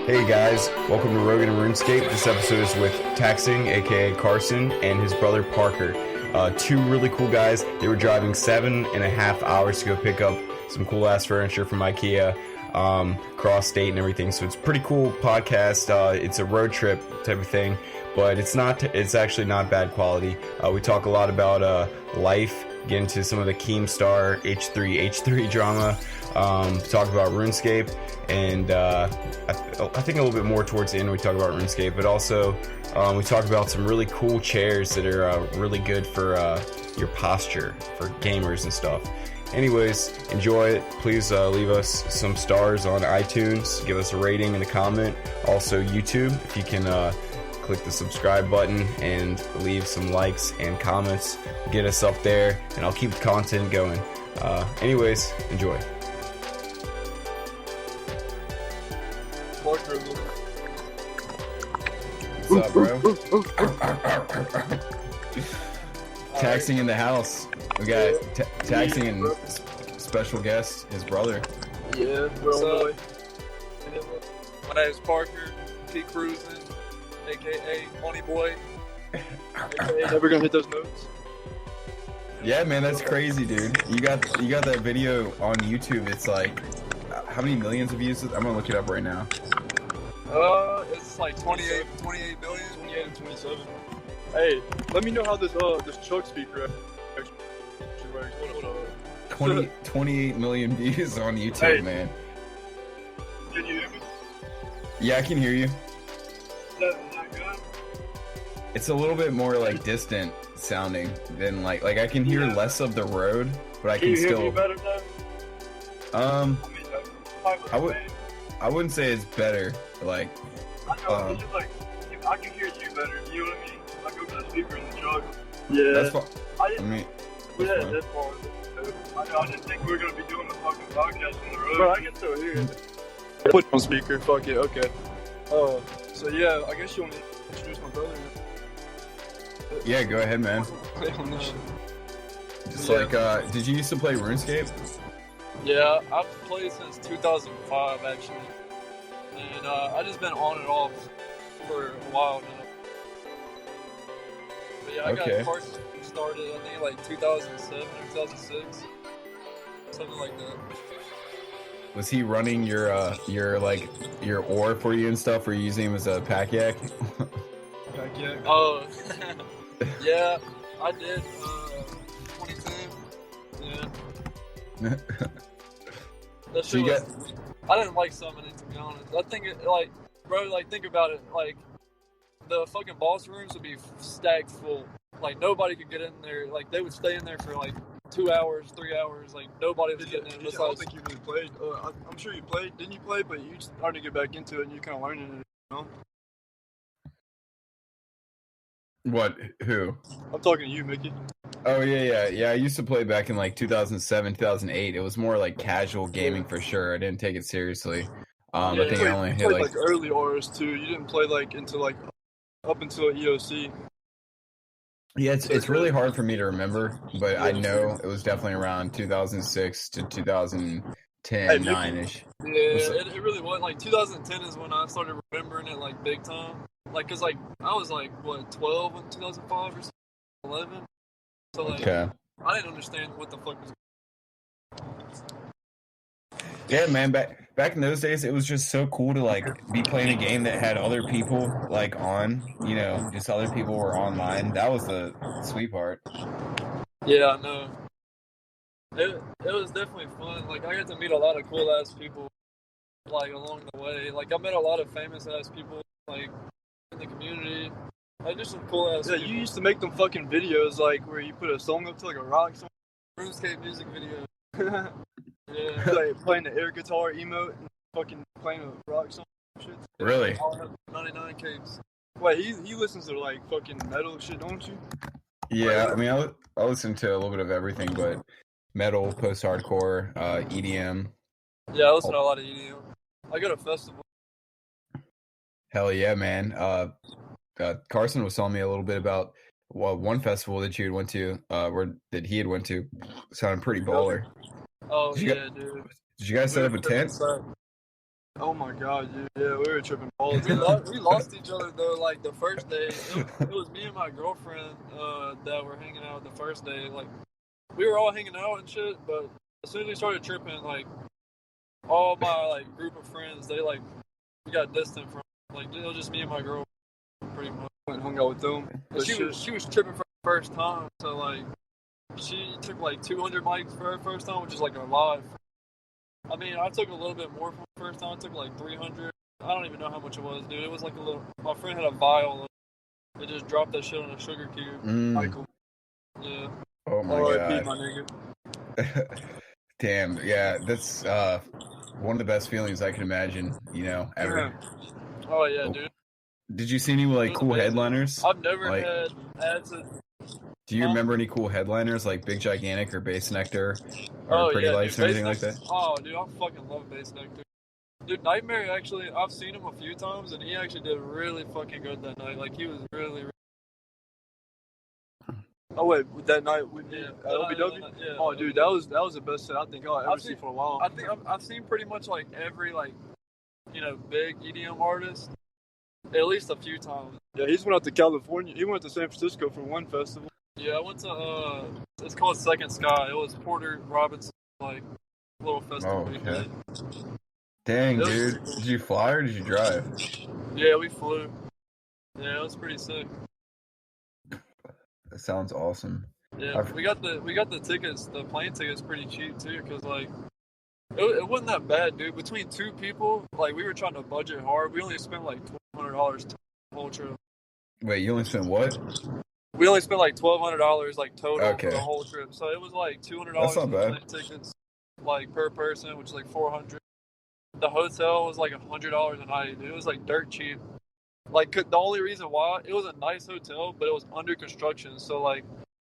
Hey guys, welcome to Rogan and Runescape. This episode is with TAXLNG, aka Carson, and his brother Parker. Two really cool guys. They were driving 7.5 hours to go pick up some cool ass furniture from IKEA, cross state and everything. So it's a pretty cool podcast. It's a road trip type of thing, but it's actually not bad quality. We talk a lot about life, get into some of the Keemstar H3 drama, talk about RuneScape, and I think a little bit more towards the end we talk about RuneScape, but also we talk about some really cool chairs that are really good for your posture, for gamers and stuff. Anyways, enjoy it. Please leave us some stars on iTunes, give us a rating and a comment. Also YouTube, if you can click the subscribe button and leave some likes and comments, get us up there, and I'll keep the content going. Anyways, enjoy. What's up, bro? TAXLNG in the house. We got TAXLNG and special guest, his brother. Yeah, we're on the way. My name is Parker, P. Cruising, aka Money Boy, aka never gonna hit those notes. Yeah, man, that's crazy, dude. You got that video on YouTube. It's like, how many millions of views? I'm gonna look it up right now. It's like 28 million, 28 and 27. Hey, let me know how this Chuck speaker actually works. Hold on. 28 million views on YouTube, hey, man. Can you hear me? Yeah, I can hear you. Is that good? It's a little bit more like distant sounding than like I can hear less of the road, but I can still. still. Hear me better now? I wouldn't say it's better. Like, I know, it's just like I can hear you better. You know what I mean? I go to the speaker in the truck. Yeah. That's fine. That's fine. I didn't think we were gonna be doing the fucking podcast on the road. But I can still hear it. Put it on speaker. Fuck it. Okay. So yeah, I guess you want to introduce my brother. Yeah, go ahead, man. Just did you used to play RuneScape? Yeah, I've played since 2005 actually, and I just been on and off for a while now. But yeah, I got Carson started I think like 2007 or 2006, something like that. Was he running your ore for you and stuff? Or you using him as a pack yak? Pack yak. Oh, yeah, I did. 2010. Yeah. That shit was, I didn't like summoning, to be honest. I think it, like, bro, like, think about it. Like, the fucking boss rooms would be stacked full. Like, nobody could get in there. Like, they would stay in there for, like, 2 hours, 3 hours. Like, nobody was getting in. I don't think you really played. I'm sure you played. Didn't you play? But you started to get back into it, and you're kind of learning it, you know? What? Who? I'm talking to you, Mickey. Oh, yeah. I used to play back in like 2007, 2008. It was more like casual gaming for sure. I didn't take it seriously. I think I only hit like early Rs too. You didn't play like into like up until EOC. Yeah, it's really hard for me to remember, but I know it was definitely around 2006 to 2010, 9-ish. Yeah, it really was. Like 2010 is when I started remembering it like big time. Like, cause like I was like what 12 in 2005 or 11. So like I didn't understand what the fuck was. Yeah, man. Back in those days, it was just so cool to like be playing a game that had other people like on. You know, just other people were online. That was the sweet part. Yeah, I know. It was definitely fun. Like I got to meet a lot of cool ass people, like along the way. Like I met a lot of famous ass people, like in the community. Like just some cool ass. Yeah, people. You used to make them fucking videos like where you put a song up to like a rock song. RuneScape music video. Yeah, like playing the air guitar emote and fucking playing a rock song and shit. Really? 99 capes. Wait, he listens to like fucking metal shit, don't you? Yeah, I mean, I listen to a little bit of everything, but metal, post-hardcore, EDM. Yeah, I listen to a lot of EDM. I go to festival. Hell yeah, man. Carson was telling me a little bit about one festival that you had went to, that he had went to. Sounded pretty baller. Oh, dude. Did you guys set up a tent? Oh my god, dude. Yeah, we were tripping balls. We lost each other though. Like the first day, it was me and my girlfriend that were hanging out the first day. Like we were all hanging out and shit, but as soon as we started tripping, like all my like group of friends, they like we got distant from. Like it was just me and my girl, pretty much. Went and hung out with them. She was tripping for the first time, so like she took like 200 mics for her first time, which is like a lot. I mean, I took a little bit more for the first time. I took like 300. I don't even know how much it was, dude. It was like a little. My friend had a vial. They just dropped that shit on a sugar cube. Michael. Yeah. Oh my God. My nigga. Damn. Yeah, that's one of the best feelings I can imagine. You know, ever. Oh yeah, dude. Did you see any like cool headliners? I've never had to. Do you remember any cool headliners like Big Gigantic or Bass Nectar or Pretty Lights or anything like that? Oh, dude, I fucking love Bass Nectar. Dude, Nightmare actually, I've seen him a few times, and he actually did really fucking good that night. Like, he was really. Oh wait, that night we did at OBW? Yeah. Oh, dude, that was the best set I think I've ever seen for a while. I think I've seen pretty much like every like, you know, big EDM artist at least a few times. Yeah, he's went out to California. He went to San Francisco for one festival. Yeah, I went to it's called Second Sky. It was Porter Robinson like little festival. Oh, okay. Dang, dude. Did you fly or did you drive? Yeah, we flew. Yeah, it was pretty sick. That sounds awesome. Yeah, we got the tickets, the plane tickets, pretty cheap too, because like it wasn't that bad, dude. Between two people, like we were trying to budget hard. We only spent like $1,200 the whole trip. Wait, you only spent what? We only spent like $1,200 like total for the whole trip. So it was like $200 for plane tickets, like per person, which is like $400. The hotel was like $100 a night, dude. It was like dirt cheap. Like the only reason why, it was a nice hotel, but it was under construction. So like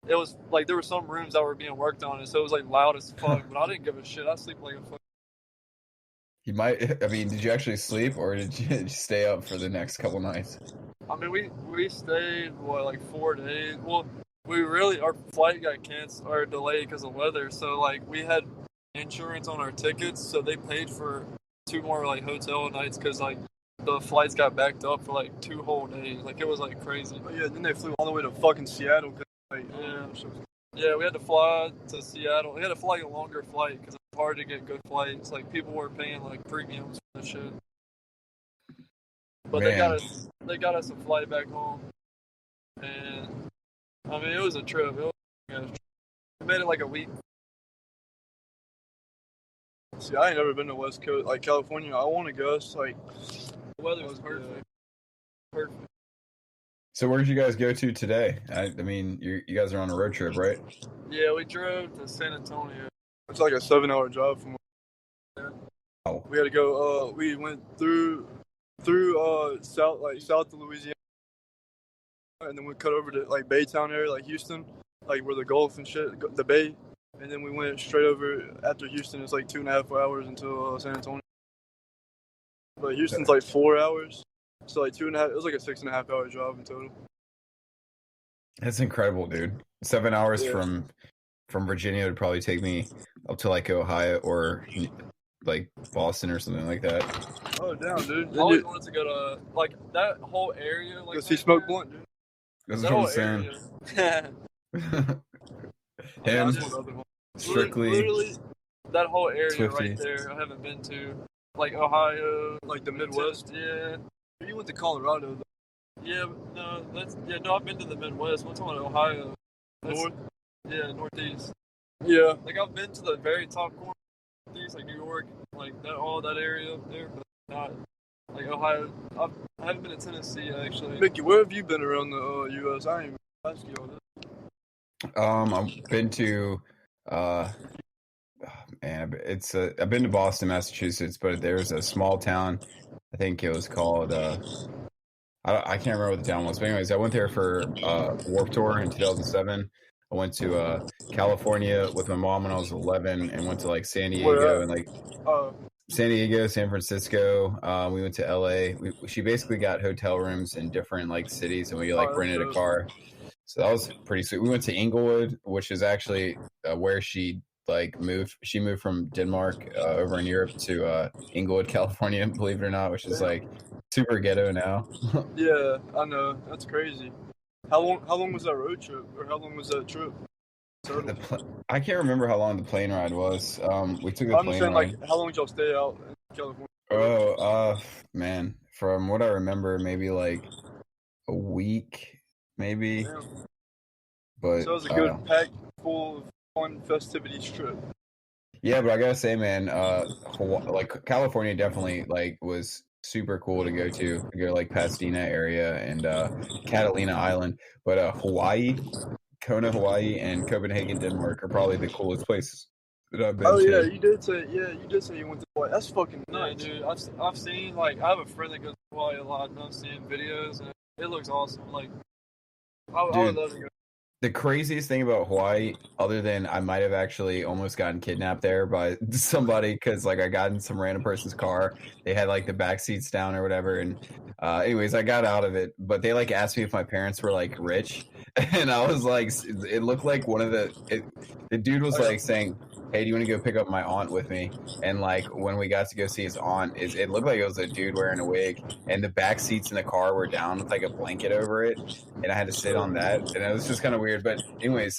it was like there were some rooms that were being worked on, and so it was like loud as fuck. But I didn't give a shit. I sleep like a fuck. You might. I mean, did you actually sleep, or did you stay up for the next couple nights? I mean, we stayed like 4 days. Well, our flight got canceled or delayed because of weather. So like we had insurance on our tickets, so they paid for 2 more like hotel nights because like the flights got backed up for like 2 whole days. Like it was like crazy. Oh, yeah, then they flew all the way to fucking Seattle. Yeah, we had to fly to Seattle. We had to fly a longer flight because it's hard to get good flights. Like people were paying like premiums for the shit. But Man. they got us a flight back home, and I mean it was a trip. We made it like a week. See, I ain't never been to West Coast, like California. I want to go. It's like the weather was perfect. Perfect. So where did you guys go to today? I mean, you guys are on a road trip, right? Yeah, we drove to San Antonio. It's like a 7-hour drive from. Oh. We had to go. We went through south to Louisiana, and then we cut over to like Baytown area, like Houston, like where the Gulf and shit, the Bay, and then we went straight over after Houston. It's like 2.5 hours until San Antonio. But Houston's like 4 hours, so like 2.5. It was like a 6.5 hour drive in total. That's incredible, dude. 7 hours from Virginia would probably take me up to like Ohio or like Boston or something like that. Oh damn, dude! I always wanted to go to like that whole area. Like, go see Smoke Blunt, dude. That's what I'm saying. Him, strictly. Literally, that whole area Swifty. right there. I haven't been to, like Ohio, like the Midwest. Yeah. You went to Colorado, though. Yeah, no, I've been to the Midwest. What's on Ohio? North. Yeah, Northeast. Yeah. Like I've been to the very top corner. Like New York, like that, all that area up there, but not like Ohio. I haven't been to Tennessee actually. Mickey, where have you been around the U.S.? I ain't even asked you all this. I've been to, I've been to Boston, Massachusetts, but there's a small town. I think it was called. I can't remember what the town was, but anyways, I went there for Warped Tour in 2007. I went to California with my mom when I was 11 and went to like San Diego and like San Diego, San Francisco. We went to LA. She basically got hotel rooms in different like cities, and we like rented a car. So that was pretty sweet. We went to Inglewood, which is actually where she like she moved from Denmark over in Europe to Inglewood, California, believe it or not, which is like super ghetto now. Yeah, I know. That's crazy. How long was that road trip, or how long was that trip? I can't remember how long the plane ride was. We took the I'm plane just saying, ride. like, how long did y'all stay out in California? Oh, man, from what I remember, maybe like a week, maybe. Damn. But So it was a good packed, full of fun festivities trip. yeah, but I gotta say, man, like California definitely like was super cool to go to like Pasadena area and Catalina Island. But Hawaii, Kona, Hawaii, and Copenhagen, Denmark are probably the coolest places that I've been Oh to. yeah, you did say you went to Hawaii. That's fucking nice. Yeah, dude. I've seen, like, I have a friend that goes to Hawaii a lot, and I've seen videos, and it looks awesome. Like, I would love to go. The craziest thing about Hawaii, other than I might have actually almost gotten kidnapped there by somebody because like I got in some random person's car. They had like the back seats down or whatever, and anyways, I got out of it. But they like asked me if my parents were like rich, and I was like, it looked like one of the dude was like saying, "Hey, do you want to go pick up my aunt with me?" And like when we got to go see his aunt, it looked like it was a dude wearing a wig, and the back seats in the car were down with like a blanket over it, and I had to sit on that, and it was just kind of weird. But anyways,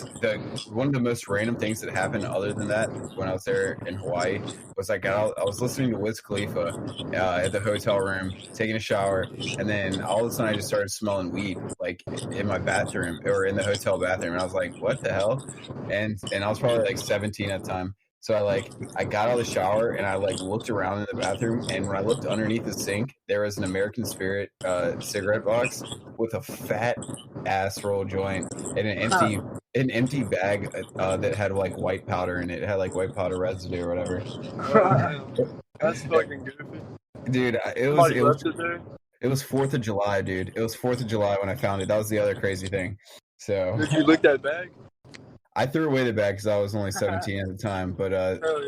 one of the most random things that happened other than that when I was there in Hawaii was I was listening to Wiz Khalifa at the hotel room, taking a shower, and then all of a sudden I just started smelling weed like in my bathroom or in the hotel bathroom, and I was like, "What the hell?" And I was probably like 17 at the time. So I got out of the shower and I like looked around in the bathroom, and when I looked underneath the sink, there was an American Spirit cigarette box with a fat ass roll joint and an empty bag that had like white powder in it. It had like white powder residue or whatever. That's fucking goofy. Dude, it was 4th of July, dude. It was 4th of July when I found it. That was the other crazy thing. So Did you lick that bag? I threw away the bag because I was only 17 at the time. But Hell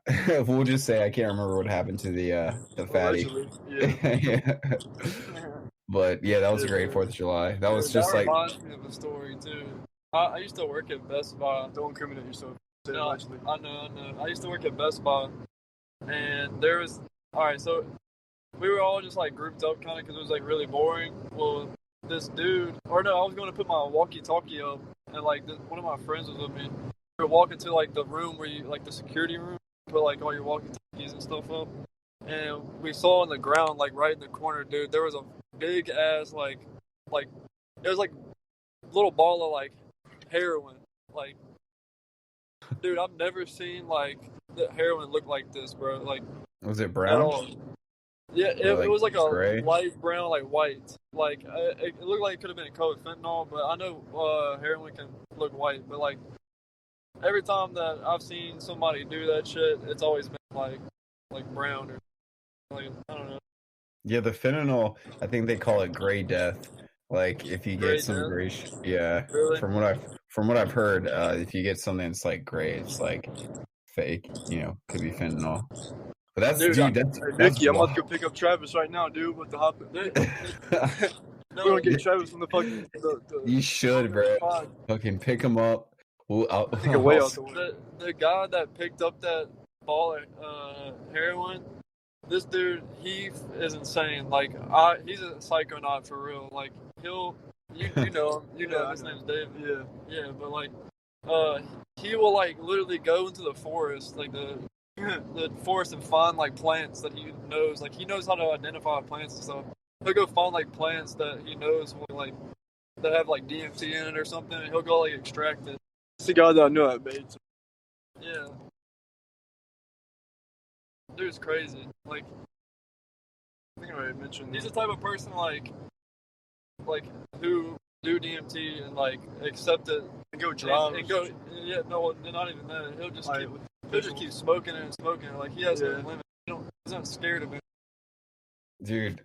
yeah. we'll just say I can't remember what happened to the fatty. Yeah. But yeah, that was a great 4th of July. That was just that like. reminds me of a story too. I used to work at Best Buy. Don't incriminate yourself. No, I know. I used to work at Best Buy, and there was so we were all just like grouped up kind of because it was like really boring. Well, this dude, or no, I was going to put my walkie-talkie up, and like one of my friends was with me. We were walking to like the room where you like the security room, put like all your walkie-talkies and stuff up, and we saw on the ground like right in the corner, dude, there was a big ass like it was like a little ball of like heroin. Like, dude, I've never seen like the heroin look like this, bro. Like, Was it brown? Yeah, it was like a gray? light brown, like white. Like it looked like it could have been colored fentanyl, but I know heroin can look white. But like every time that I've seen somebody do that shit, it's always been like brown or like I don't know. Yeah, the fentanyl. I think they call it gray death. Like if you Gray get some death? gray, yeah. Really? From what I've heard, if you get something that's like gray, it's like fake. Could be fentanyl. But that's Dude, that's Nicky, I'm about to go pick up Travis right now, dude. With the hop. We're gonna get Travis from the fucking. You should, bro. Fucking pick him up. Take it way out the way. The guy that picked up that ball of heroin, this dude, he is insane. Like he's a psychonaut for real. Like you know him. You know his name's David. Yeah. Yeah, but like he will like literally go into the forest, like the forest, and find like plants that he knows. Like he knows how to identify plants and stuff. He'll go find like plants that he knows will like that have like DMT in it or something, and he'll go like extract it. It's the guy that I know at Bates. Yeah. Dude's crazy. Like, I think I already mentioned. he's the type of person like who do DMT and like accept it And go drive. and go. Yeah, no, not even that. He'll just keep smoking it and smoking it. Like he has no limit. He's not scared of it. Dude,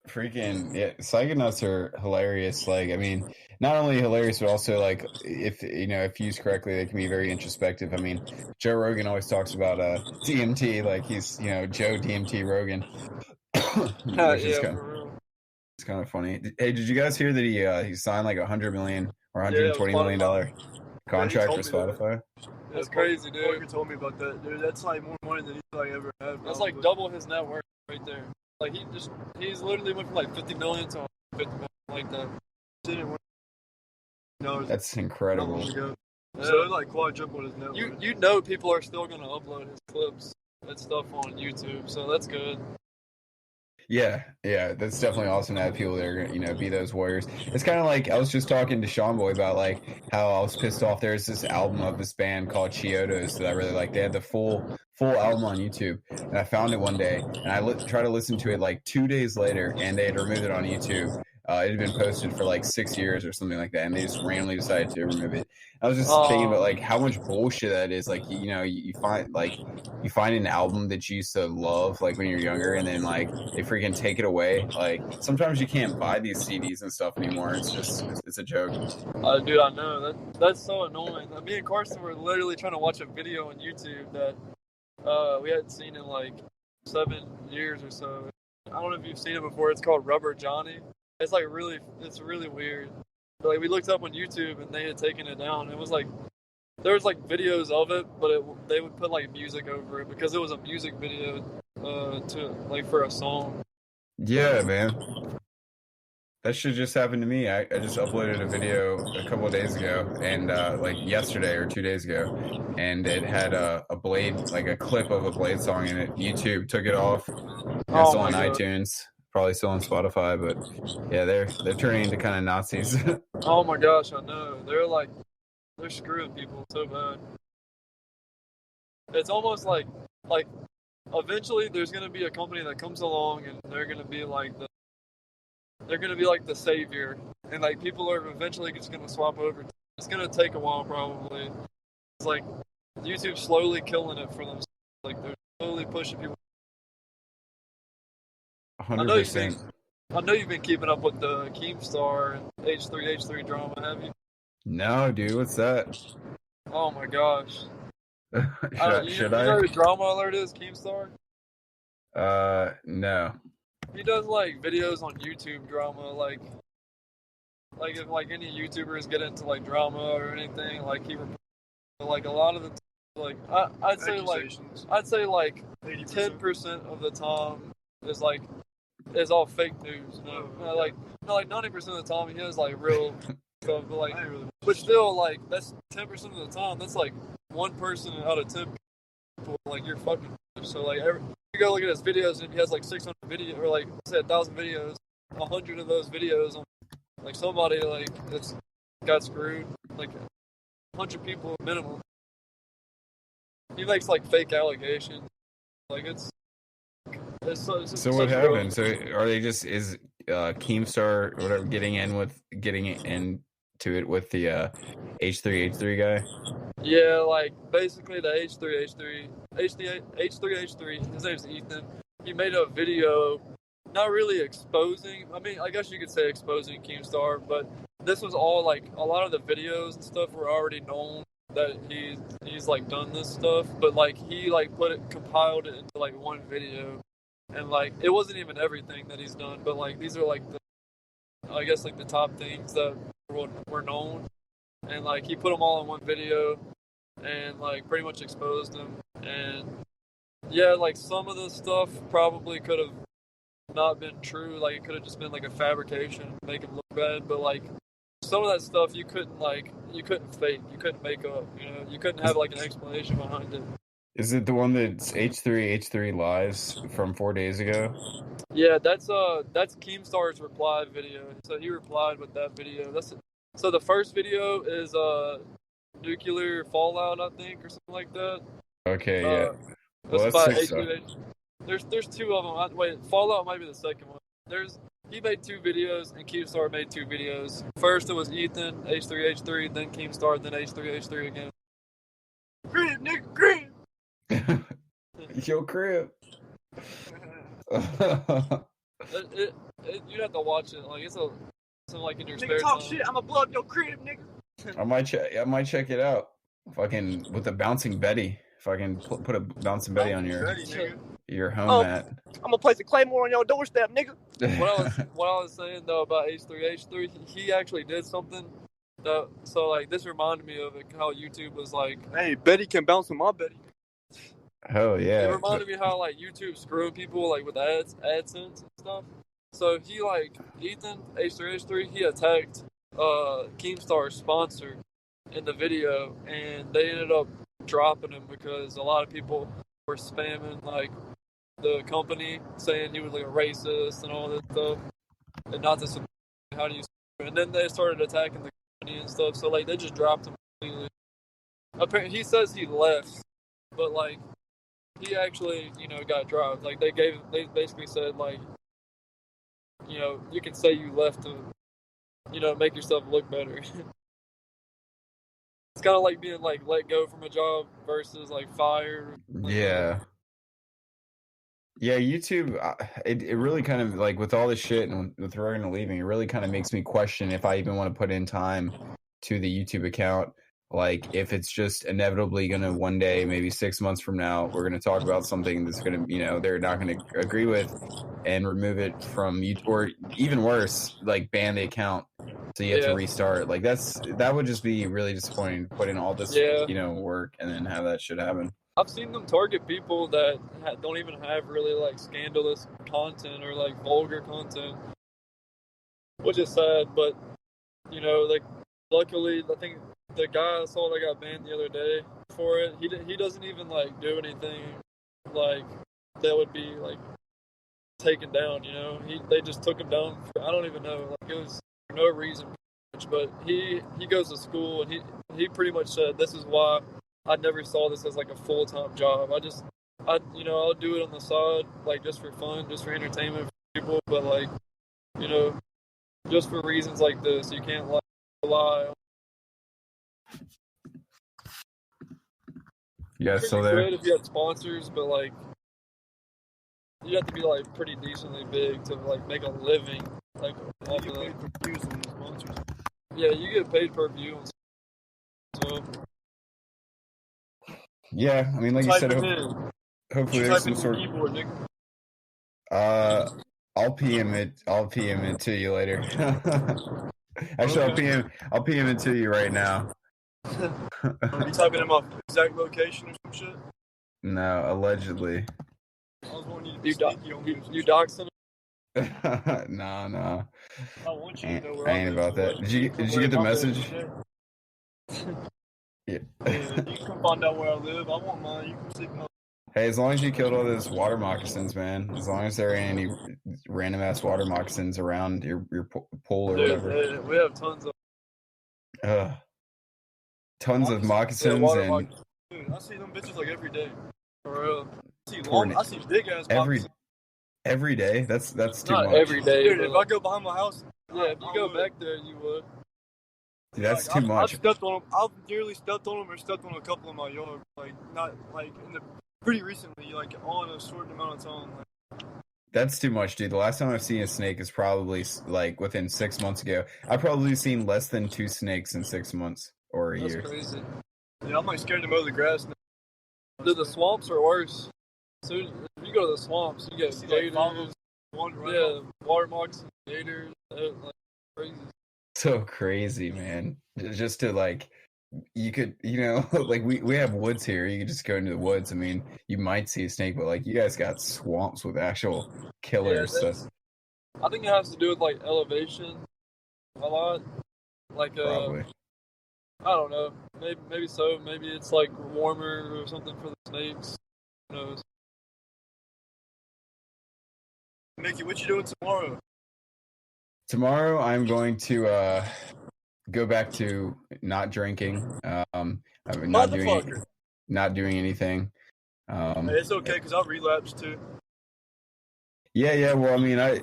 freaking yeah, psychonauts are hilarious. Like, I mean, not only hilarious, but also like if used correctly, they can be very introspective. I mean, Joe Rogan always talks about DMT, like he's Joe DMT Rogan. It's kind of funny. Hey, did you guys hear that he signed like $100 million or $120 million contract for Spotify? That's crazy, dude. Parker told me about that, dude. That's like more money than he's like ever had. That's like double his net worth right there. Like he's literally went from like 50 million to 50 million like that. No, That's incredible. Yeah. So it like quadrupled his net worth. You know people are still gonna upload his clips and stuff on YouTube, so that's good. Yeah, that's definitely awesome to have people that are gonna, be those warriors. It's kind of like I was just talking to Sean Boy about like how I was pissed off. There's this album of this band called Chiodos that I really like. They had the full album on YouTube, and I found it one day, and I tried to listen to it like 2 days later, and they had removed it on YouTube. It had been posted for like 6 years or something like that, and they just randomly decided to remove it. I was just thinking about like how much bullshit that is. Like you find an album that you used to love like when you're younger, and then like they freaking take it away. Like sometimes you can't buy these CDs and stuff anymore. It's a joke. Dude, I know that's so annoying. Me and Carson were literally trying to watch a video on YouTube that we hadn't seen in like 7 years or so. I don't know if you've seen it before. It's called Rubber Johnny. It's really weird. But, like we looked up on YouTube and they had taken it down. It was like there was like videos of it, but they would put like music over it because it was a music video to like for a song. Yeah, man. That should just happen to me. I just uploaded a video a couple of days ago, and like yesterday or 2 days ago, and it had a Blade, like a clip of a Blade song in it. YouTube took it off. It's still on iTunes. Probably still on Spotify, but yeah, they're turning into kind of Nazis. Oh my gosh, I know. They're screwing people so bad. It's almost like eventually there's gonna be a company that comes along and they're gonna be like the savior, and like people are eventually just gonna swap over. It's gonna take a while probably. It's like YouTube's slowly killing it for themselves. Like they're slowly pushing people. 100%. I know you've been keeping up with the Keemstar and H3 drama, have you? No, dude, what's that? Oh my gosh. Should I? You know who Drama Alert is, Keemstar? No. He does like videos on YouTube drama, like if like any YouTubers get into like drama or anything, like he like a lot of the like I'd say like 10% of the time is all fake news. You know? Like 90% of the time he has like real stuff, but like but still like that's 10% of the time. That's like one person out of 10 people like you're fucking. So like you go look at his videos and he has like 600 videos or like say 1,000 videos. 100 of those videos on like somebody like that's got screwed. Like 100 people minimum. He makes like fake allegations. Like it's so what happened? So are they just Keemstar or whatever getting into it with the H3 guy? Yeah, like basically the H3, his name's Ethan. He made a video, not really exposing, I mean, I guess you could say exposing Keemstar, but this was all like, a lot of the videos and stuff were already known that he's like done this stuff, but like he like compiled it into like one video, and like it wasn't even everything that he's done, but like these are like I guess like the top things that were known, and like he put them all in one video and like pretty much exposed them. And yeah, like some of the stuff probably could have not been true, like it could have just been like a fabrication to make him look bad, but like some of that stuff you couldn't fake, you couldn't make up, you know, you couldn't have like an explanation behind it. Is it the one that's H3 Lives from 4 days ago? Yeah, that's Keemstar's reply video. So he replied with that video. So the first video is nuclear fallout, I think, or something like that. Okay, yeah. Well, that's there's two of them. Wait, Fallout might be the second one. He made 2 videos and Keemstar made 2 videos. First it was Ethan, H3, then Keemstar, then H3 again. Crib, nigga, crib. Yo, crib. You'd have to watch it. Like it's like in your nigga spare talk time. shit. I'ma blow up your crib, nigga. I might check it out. Fucking with the bouncing Betty. If I can put a bouncing Betty on your home mat. I'm gonna place a claymore on your doorstep, nigga. What I was saying though about H3, he actually did something So like this reminded me of it, how YouTube was like. Hey, Betty can bounce on my Betty. Oh yeah. It reminded me how like YouTube screwing people like with AdSense and stuff. So he like Ethan H3H3 he attacked Keemstar's sponsor in the video, and they ended up dropping him because a lot of people were spamming like the company saying he was like a racist and all this stuff, and not to support. How do you? And then they started attacking the company and stuff. So like they just dropped him completely. Apparently, he says he left, but like he actually, got dropped. Like they basically said like, you can say you left to, make yourself look better. It's kind of like being like let go from a job versus like fired. Yeah. Yeah, YouTube, it really kind of, like, with all this shit and with Rogan leaving, it really kind of makes me question if I even want to put in time to the YouTube account. Like, if it's just inevitably going to one day, maybe 6 months from now, we're going to talk about something that's going to, they're not going to agree with and remove it from YouTube, or even worse, like, ban the account so you have to restart. Like, that would just be really disappointing to put in all this, work and then have that shit happen. I've seen them target people that don't even have really like scandalous content or like vulgar content, which is sad. But like luckily, I think the guy I saw that got banned the other day for it, he doesn't even like do anything like that would be like taken down. They just took him down. I don't even know. Like it was for no reason. But he goes to school, and he pretty much said this is why I never saw this as like a full-time job. I'll do it on the side, like just for fun, just for entertainment for people, but like, just for reasons like this, you can't like rely on. You guys still there? If you had sponsors, but like, you have to be like pretty decently big to like make a living, like off of that. Views on the sponsors. Yeah, you get paid per view. So. Yeah, I mean, like you said, hopefully there's some sort of. I'll PM it to you later. Actually, I'll PM it to you right now. Are you typing in my exact location or some shit? No, allegedly. I was wanting you doxing him? No. I want you to know where I ain't about that. Did you get the message? Yeah. You can find out where I live. I want mine. You can see my. Hey, as long as you killed all those water moccasins, man. As long as there ain't any random ass water moccasins around your pool or whatever. Yeah, we have tons of. Tons of moccasins and. Dude, I see them bitches like every day. For real. I see big ass moccasins. Every day. That's too much. Not every day. Dude, if I go behind my house. Yeah, if you go back there, you would. Dude, that's too much. I've stepped on them. I've nearly stepped on them or stepped on a couple in my yard. Like, not like pretty recently, like all in a short amount of time. Like, that's too much, dude. The last time I've seen a snake is probably like within 6 months ago. I've probably seen less than 2 snakes in 6 months or a year. That's crazy. Yeah, I'm like scared to mow the grass now. Dude, the swamps are worse. So if you go to the swamps, you get gators. Water moccasins, gators, like crazy. So crazy, man. Just to like, you could, like we have woods here. You could just go into the woods. I mean, you might see a snake, but like you guys got swamps with actual killers. I think it has to do with like elevation a lot. Like probably. I don't know. Maybe so. Maybe it's like warmer or something for the snakes. Who knows? Mickey, what you doing tomorrow? Tomorrow, I'm going to go back to not drinking. Not doing anything. It's okay because I'll relapse too. Yeah. Well, I mean, I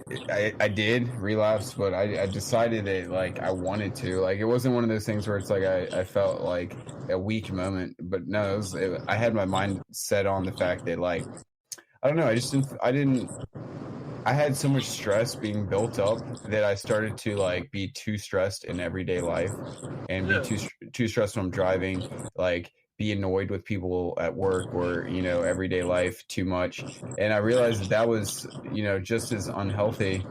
did relapse, but I decided that like I wanted to. Like it wasn't one of those things where it's like I felt like a weak moment, but no, I had my mind set on the fact that like I don't know. I had so much stress being built up that I started to like be too stressed in everyday life and be too stressed when I'm driving, like be annoyed with people at work or, everyday life too much. And I realized that was, just as unhealthy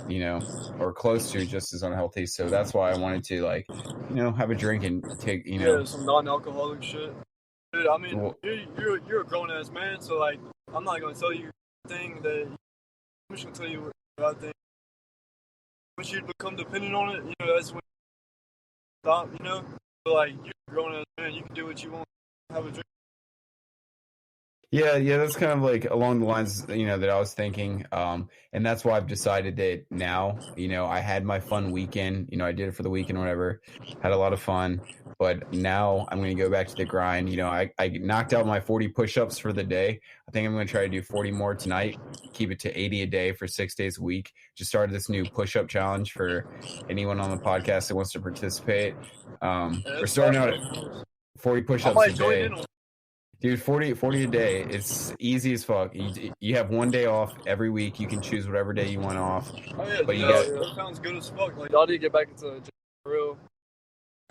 you know, or close to just as unhealthy. So that's why I wanted to like, you know, have a drink and take, you know, some non-alcoholic shit. Dude, I mean, well, you're a grown ass man, so like, I'm not gonna tell you thing that I'm just gonna tell you what I think. Once you become dependent on it, you know, that's when you stop, you know. But like, you're a grown ass man, you can do what you want. Have a drink. yeah, that's kind of like along the lines, you know, that I was thinking. And that's why I've decided that now, you know, I had my fun weekend, you know, I did it for the weekend, whatever, had a lot of fun. But now I'm going to go back to the grind. You know, I knocked out my 40 push-ups for the day. I think I'm going to try to do 40 more tonight, keep it to 80 a day for 6 days a week. Just started this new push-up challenge for anyone on the podcast that wants to participate. We're starting out at 40 I push-ups a might join day. in on. Dude, 40 a day. It's easy as fuck. You have one day off every week. You can choose whatever day you want off. Oh yeah, But dude, you got that sounds good as fuck. Like, I need to get back into the gym for real.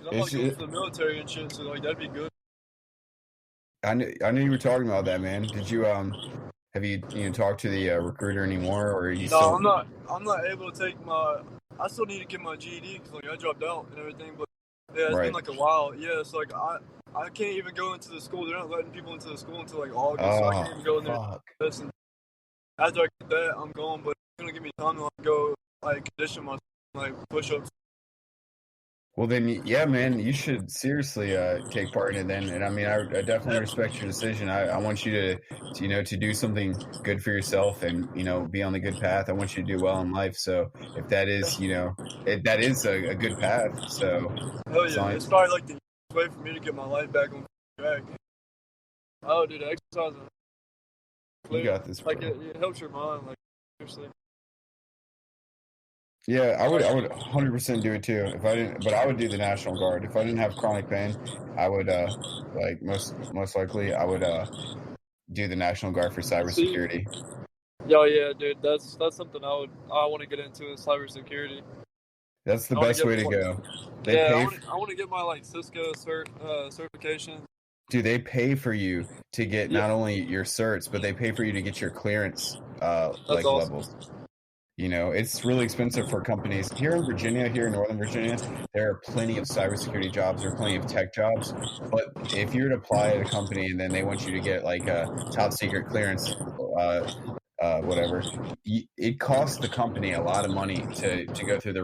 cause I'm like going to the military and shit, so like that'd be good. I knew you were talking about that, man. Did you have you talked to the recruiter anymore, or are you No, still? I'm not able to take my. I still need to get my GED because like I dropped out and everything. But yeah, it's Right. been like a while. Yeah, it's like I can't even go into the school. They're not letting people into the school until like August, so I can't even go in there. Fuck. And after I get that, I'm going. But it's gonna give me time to like go like condition myself, like push ups. Well, then, yeah, man, you should seriously take part in it then. And I mean, I definitely respect your decision. I want you to do something good for yourself and, you know, be on the good path. I want you to do well in life. So if that is, that is a good path. So Hell yeah, it's probably like the easiest way for me to get my life back on track. Oh, dude, exercising. you got this, bro. Like it helps your mind. Like seriously. Yeah, I would 100% do it too if I didn't, but I would do the National Guard. If I didn't have chronic pain, I would like most likely I would do the National Guard for cybersecurity. Yeah, dude, that's something I want to get into is cybersecurity. That's the best way to go. I want to get my like Cisco certification. Dude, they pay for you to get not only your certs, but they pay for you to get your clearance like awesome. levels. You know, it's really expensive for companies. Here in Virginia, here in Northern Virginia, there are plenty of cybersecurity jobs, there are plenty of tech jobs. But if you were to apply at a company and then they want you to get like a top secret clearance, whatever, it costs the company a lot of money to go through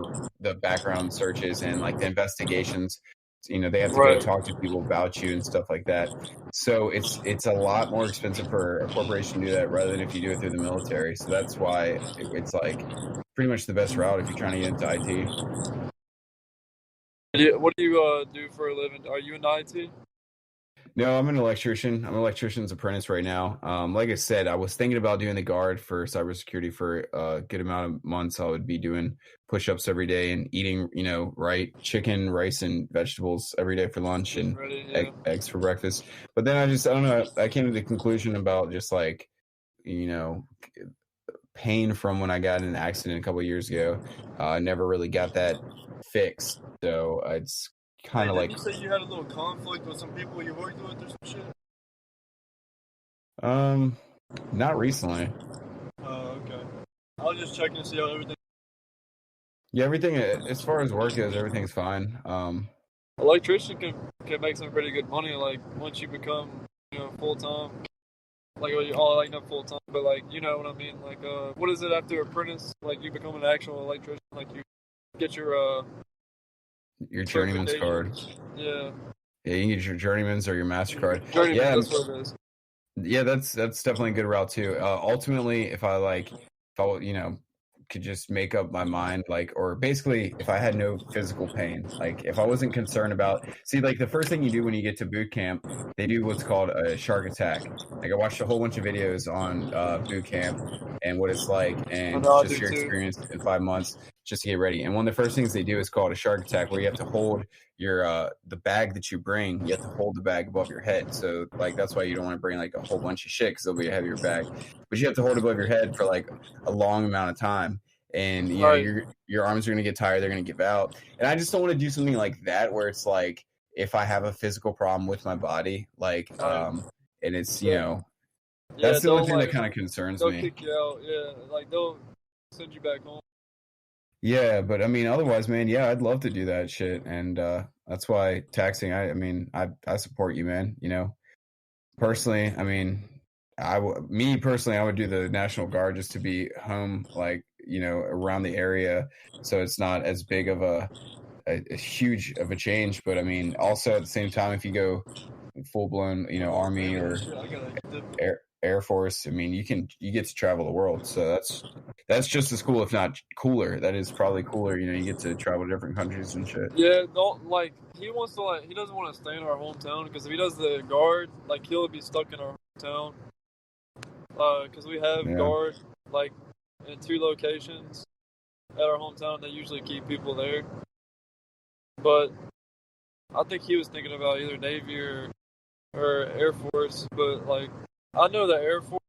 the background searches and like the investigations. You know, they have to go talk to people about you and stuff like that. So it's a lot more expensive for a corporation to do that rather than if you do it through the military. So that's why it's like pretty much the best route if you're trying to get into IT. What do you do for a living? Are you in IT? No, I'm an electrician. I'm an electrician's apprentice right now. Like I said, I was thinking about doing the guard for cybersecurity for a good amount of months. I would be doing push-ups every day and eating, chicken, rice, and vegetables every day for lunch and eggs for breakfast. But then I don't know. I came to the conclusion about just like, pain from when I got in an accident a couple of years ago. I never really got that fixed. So it's kind of like. Did you say you had a little conflict with some people you worked with or some shit? Not recently. Oh, okay. I was just checking to see how everything. Yeah, everything as far as work goes, everything's fine. Electrician can make some pretty good money. Like once you become, full time. Like not full time, but like you know what I mean. Like what is it after apprentice? Like you become an actual electrician. Like you get your journeyman's card. Yeah. Yeah, you can get your journeyman's or your MasterCard. Journeyman, that's what it is. Yeah, that's definitely a good route too. Ultimately, if I could just make up my mind, or basically if I had no physical pain, if I wasn't concerned about, the first thing you do when you get to boot camp, they do what's called a shark attack. I watched a whole bunch of videos on boot camp and what it's like and just your experience in 5 months just to get ready. And one of the first things they do is called a shark attack, where you have to hold your the bag that you bring, you have to hold the bag above your head. So that's why you don't want to bring a whole bunch of shit, because it'll be a heavier bag, but you have to hold it above your head for a long amount of time. And your arms are going to get tired, they're going to give out. And I just don't want to do something like that where it's if I have a physical problem with my body, and it's that's the only thing that kind of concerns me. They'll kick you out, yeah. send you back home. Yeah, but I mean, otherwise, man, yeah, I'd love to do that shit, and that's why taxing. I mean, I support you, man. You know, personally, I mean, me personally, I would do the National Guard just to be home, like, you know, around the area, so it's not as big of a huge of a change. But I mean, also at the same time, if you go full blown, you know, Army or Shit, I gotta Air Force, I mean, you get to travel the world, so that's just as cool, if not cooler. That is probably cooler. You know, you get to travel to different countries and shit. Yeah, don't like he wants to he doesn't want to stay in our hometown because if he does the guard, like he'll be stuck in our hometown. Because we have Yeah, guard like in 2 locations at our hometown. They usually keep people there, but I think he was thinking about either Navy or Air Force. But like I know the Air Force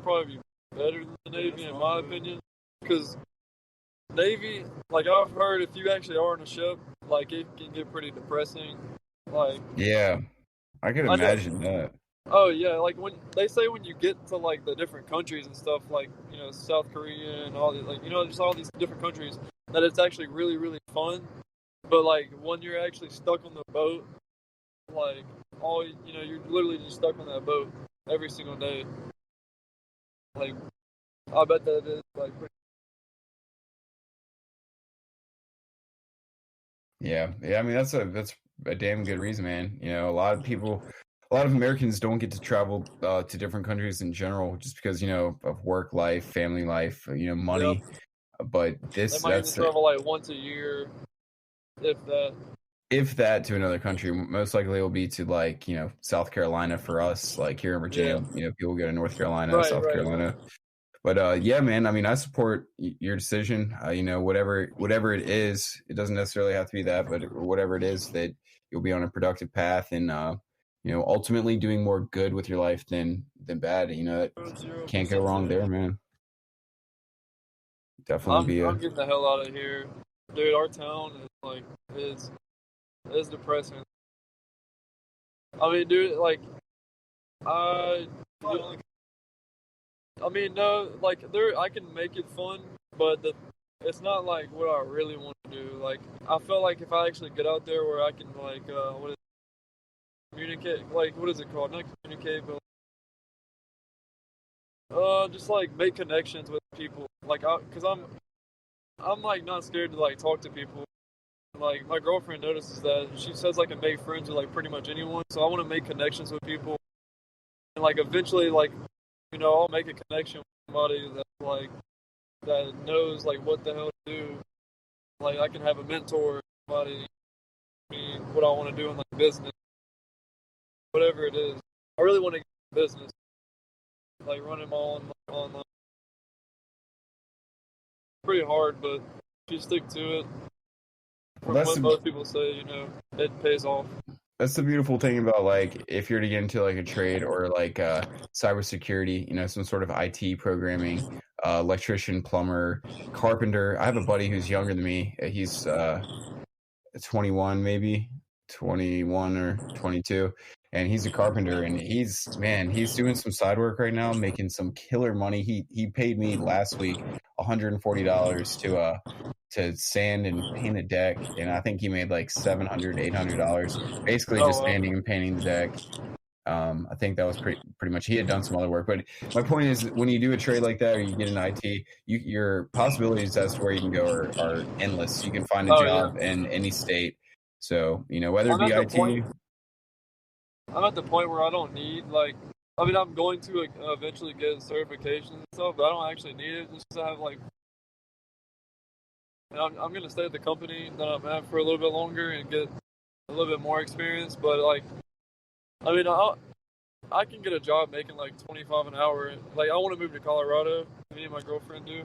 would probably be better than the Navy in my opinion, because Navy, like I've heard, if you actually are on a ship, like it can get pretty depressing. Like yeah, I could I know. imagine that. Oh yeah, like when they say when you get to like the different countries and stuff, like South Korea and all these, like just all these different countries, that it's actually really really fun. But like when you're actually stuck on the boat, like you're literally just stuck on that boat every single day. Like I bet that is like pretty. Yeah, yeah. I mean, that's a damn good reason, man. You know, a lot of Americans don't get to travel to different countries in general, just because, you know, of work life, family life, you know, Yep. money. But They might even travel like once a year, if that. if that, to another country, most likely it will be to, like, you know, South Carolina for us, like here in Virginia. Yeah. You know, people go to North Carolina, Right. South Right. Carolina. But yeah, man, I mean, I support your decision. You know, whatever it is, it doesn't necessarily have to be that, but whatever it is, that you'll be on a productive path, and you know, ultimately doing more good with your life than bad. You know, that can't go 0% wrong safe. there, man. Definitely be I'm getting the hell out of here, dude. Our town is like is depressing. I mean, dude, like I, I mean, no, like I can make it fun, but it's not like what I really want to do. Like I felt like if I actually get out there where I can like communicate, like what is it called? Not communicate, but just like make connections with people. Like cause I'm like not scared to like talk to people. Like my girlfriend notices that. She says I can make friends with like pretty much anyone. So I want to make connections with people, and like eventually, like I'll make a connection with somebody that knows like what the hell to do. Like I can have a mentor, somebody, me what I want to do in like business, whatever it is. I really want to get business, like running my own online. Pretty hard, but if you stick to it, well, from what most people say, it pays off. that's the beautiful thing about, like, if you're to get into like a trade or like cybersecurity, you know, some sort of IT programming, electrician, plumber, carpenter. I have a buddy who's younger than me. He's 21, maybe 21 or 22, and he's a carpenter, and he's doing some side work right now, making some killer money. He paid me last week $140 to sand and paint a deck, and I think he made like $700-800, basically Oh, just wow. sanding and painting the deck. I think that was pretty much. He had done some other work, but my point is, when you do a trade like that or you get an IT, your possibilities as to where you can go are endless. You can find a job in any state. So, you know, whether it I'm be at the IT, point. I'm at the point where I don't need like. I mean, I'm going to eventually get certifications and stuff, but I don't actually need it. Just to have like. And I'm gonna stay at the company that I'm at for a little bit longer and get a little bit more experience. But like, I mean, I can get a job making like $25 an hour. Like, I want to move to Colorado. Me and my girlfriend do.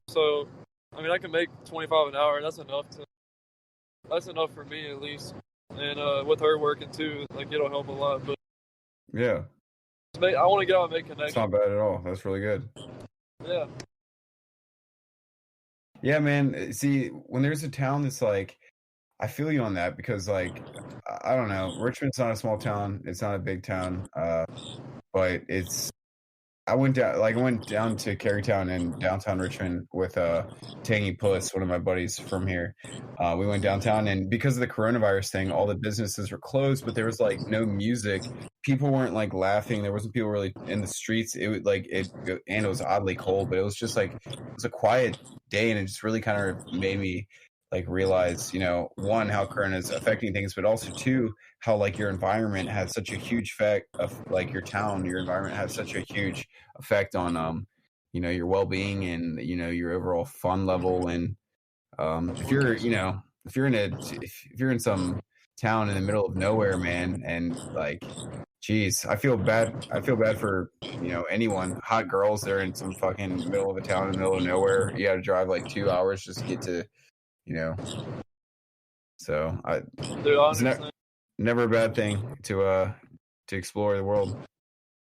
So, I mean, I can make $25 an hour, and that's enough for me at least. And with her working too, like it'll help a lot. But yeah, I want to get out and make connections. it's not bad at all. That's really good. Yeah. Yeah, man. See, when there's a town that's like, I feel you on that, because, like, I don't know, Richmond's not a small town. It's not a big town. But I went down to Carytown in downtown Richmond with Tangy Puss, one of my buddies from here. We went downtown, and because of the coronavirus thing, all the businesses were closed, but there was like no music. People weren't like laughing. There wasn't people really in the streets. It was like and it was oddly cold, but it was just like it was a quiet day, and it just really kind of made me like realize, one, how corona is affecting things, but also two, how like your environment has such a huge effect of like your environment has such a huge effect on your well-being and your overall fun level. And if you're in some town in the middle of nowhere, man, and like geez, I feel bad for anyone, hot girls, they're in some fucking middle of a town in the middle of nowhere, you gotta drive like 2 hours just to get to so it's never a bad thing to explore the world.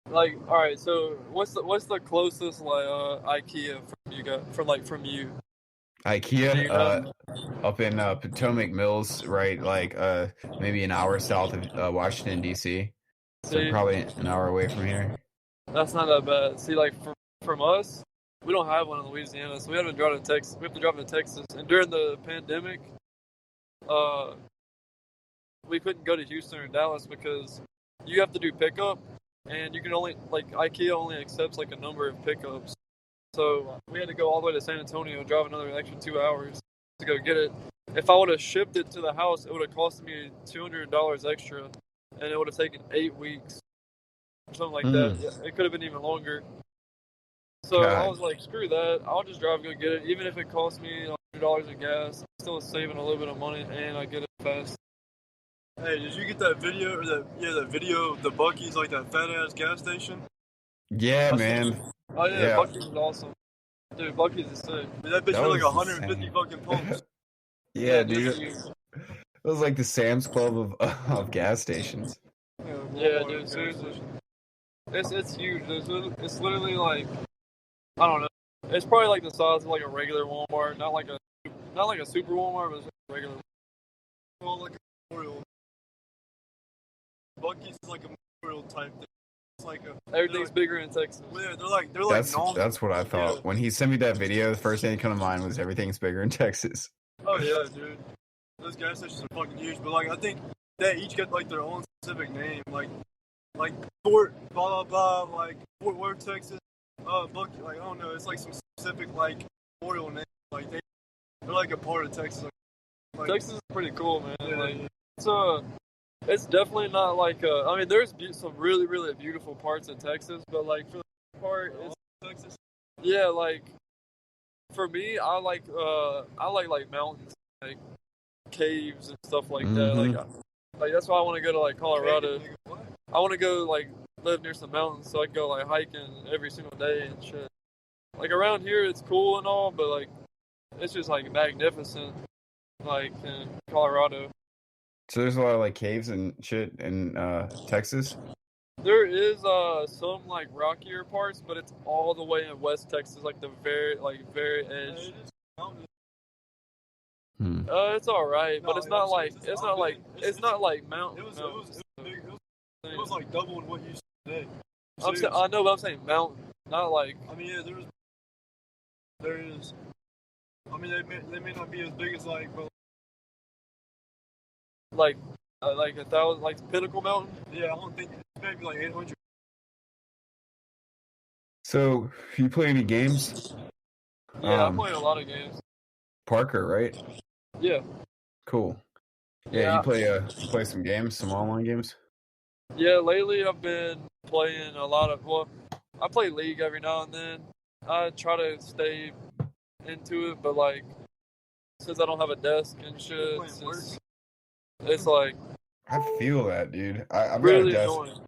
Like, all right, so what's the closest like IKEA from you? IKEA, up in Potomac Mills, right? Like maybe an hour south of Washington D.C. So probably an hour away from here. That's not that bad. See, like from us, we don't have one in Louisiana, so we have to drive to Texas. And during the pandemic, we couldn't go to Houston or Dallas because you have to do pickup, and you can only IKEA only accepts like a number of pickups. So we had to go all the way to San Antonio, drive another extra 2 hours to go get it. If I would have shipped it to the house, it would have cost me $200 extra, and it would have taken 8 weeks or something like that. Yeah, it could have been even longer. So God. I was like, screw that. I'll just drive go get it. Even if it costs me $100 of gas, I'm still saving a little bit of money, and I get it fast. Hey, did you get that video that video of the Buc-ee's, like that fat ass gas station? Yeah, man. Oh yeah, Buc-ee's is awesome. Dude, Buc-ee's is sick. Dude, that bitch had like 150 fucking pumps. Yeah, dude. It was like the Sam's Club of gas stations. Yeah, dude, seriously. It's huge. It's literally like, I don't know. It's probably like the size of like a regular Walmart, not like a super Walmart, but it's like a regular. Well, like a memorial. Buc-ee's is like a memorial type thing. It's like everything's bigger in Texas. Yeah, they're like that's what I thought. Yeah. When he sent me that video, the first thing that came to mind was everything's bigger in Texas. Oh yeah, dude. Those gas stations are fucking huge, but like I think they each get like their own specific name, like Fort blah blah blah, like Fort Worth, Texas. Buc-ee, like I don't know, it's like some specific like memorial name. Like they're like a part of Texas. Like, Texas is pretty cool, man. Yeah, like it's definitely not like I mean, there's some really really beautiful parts of Texas, but like for the most part, it's Texas. Yeah, like for me, I like mountains, like caves and stuff like that. Like that's why I want to go to like Colorado. I want to go like live near some mountains so I can go like hiking every single day and shit. Like around here, it's cool and all, but like it's just like magnificent, like in Colorado. So there's a lot of like caves and shit in Texas. There is some like rockier parts, but it's all the way in West Texas, like the very edge. It's all right, but it's not like mountain. It was like double what you said. I know, but I'm saying mountain, not like. I mean, yeah, there is. I mean, they may not be as big as like, but like 1,000, like Pinnacle Mountain. Yeah, I don't think it's maybe like 800. So, you play any games? Yeah, I'm playing a lot of games. Parker, right? Yeah. Cool. Yeah, you play some games, some online games? Yeah, lately I've been playing a lot of, I play League every now and then. I try to stay into it, but like, since I don't have a desk and shit, it's like... I feel that, dude. I've really got a desk. Annoying.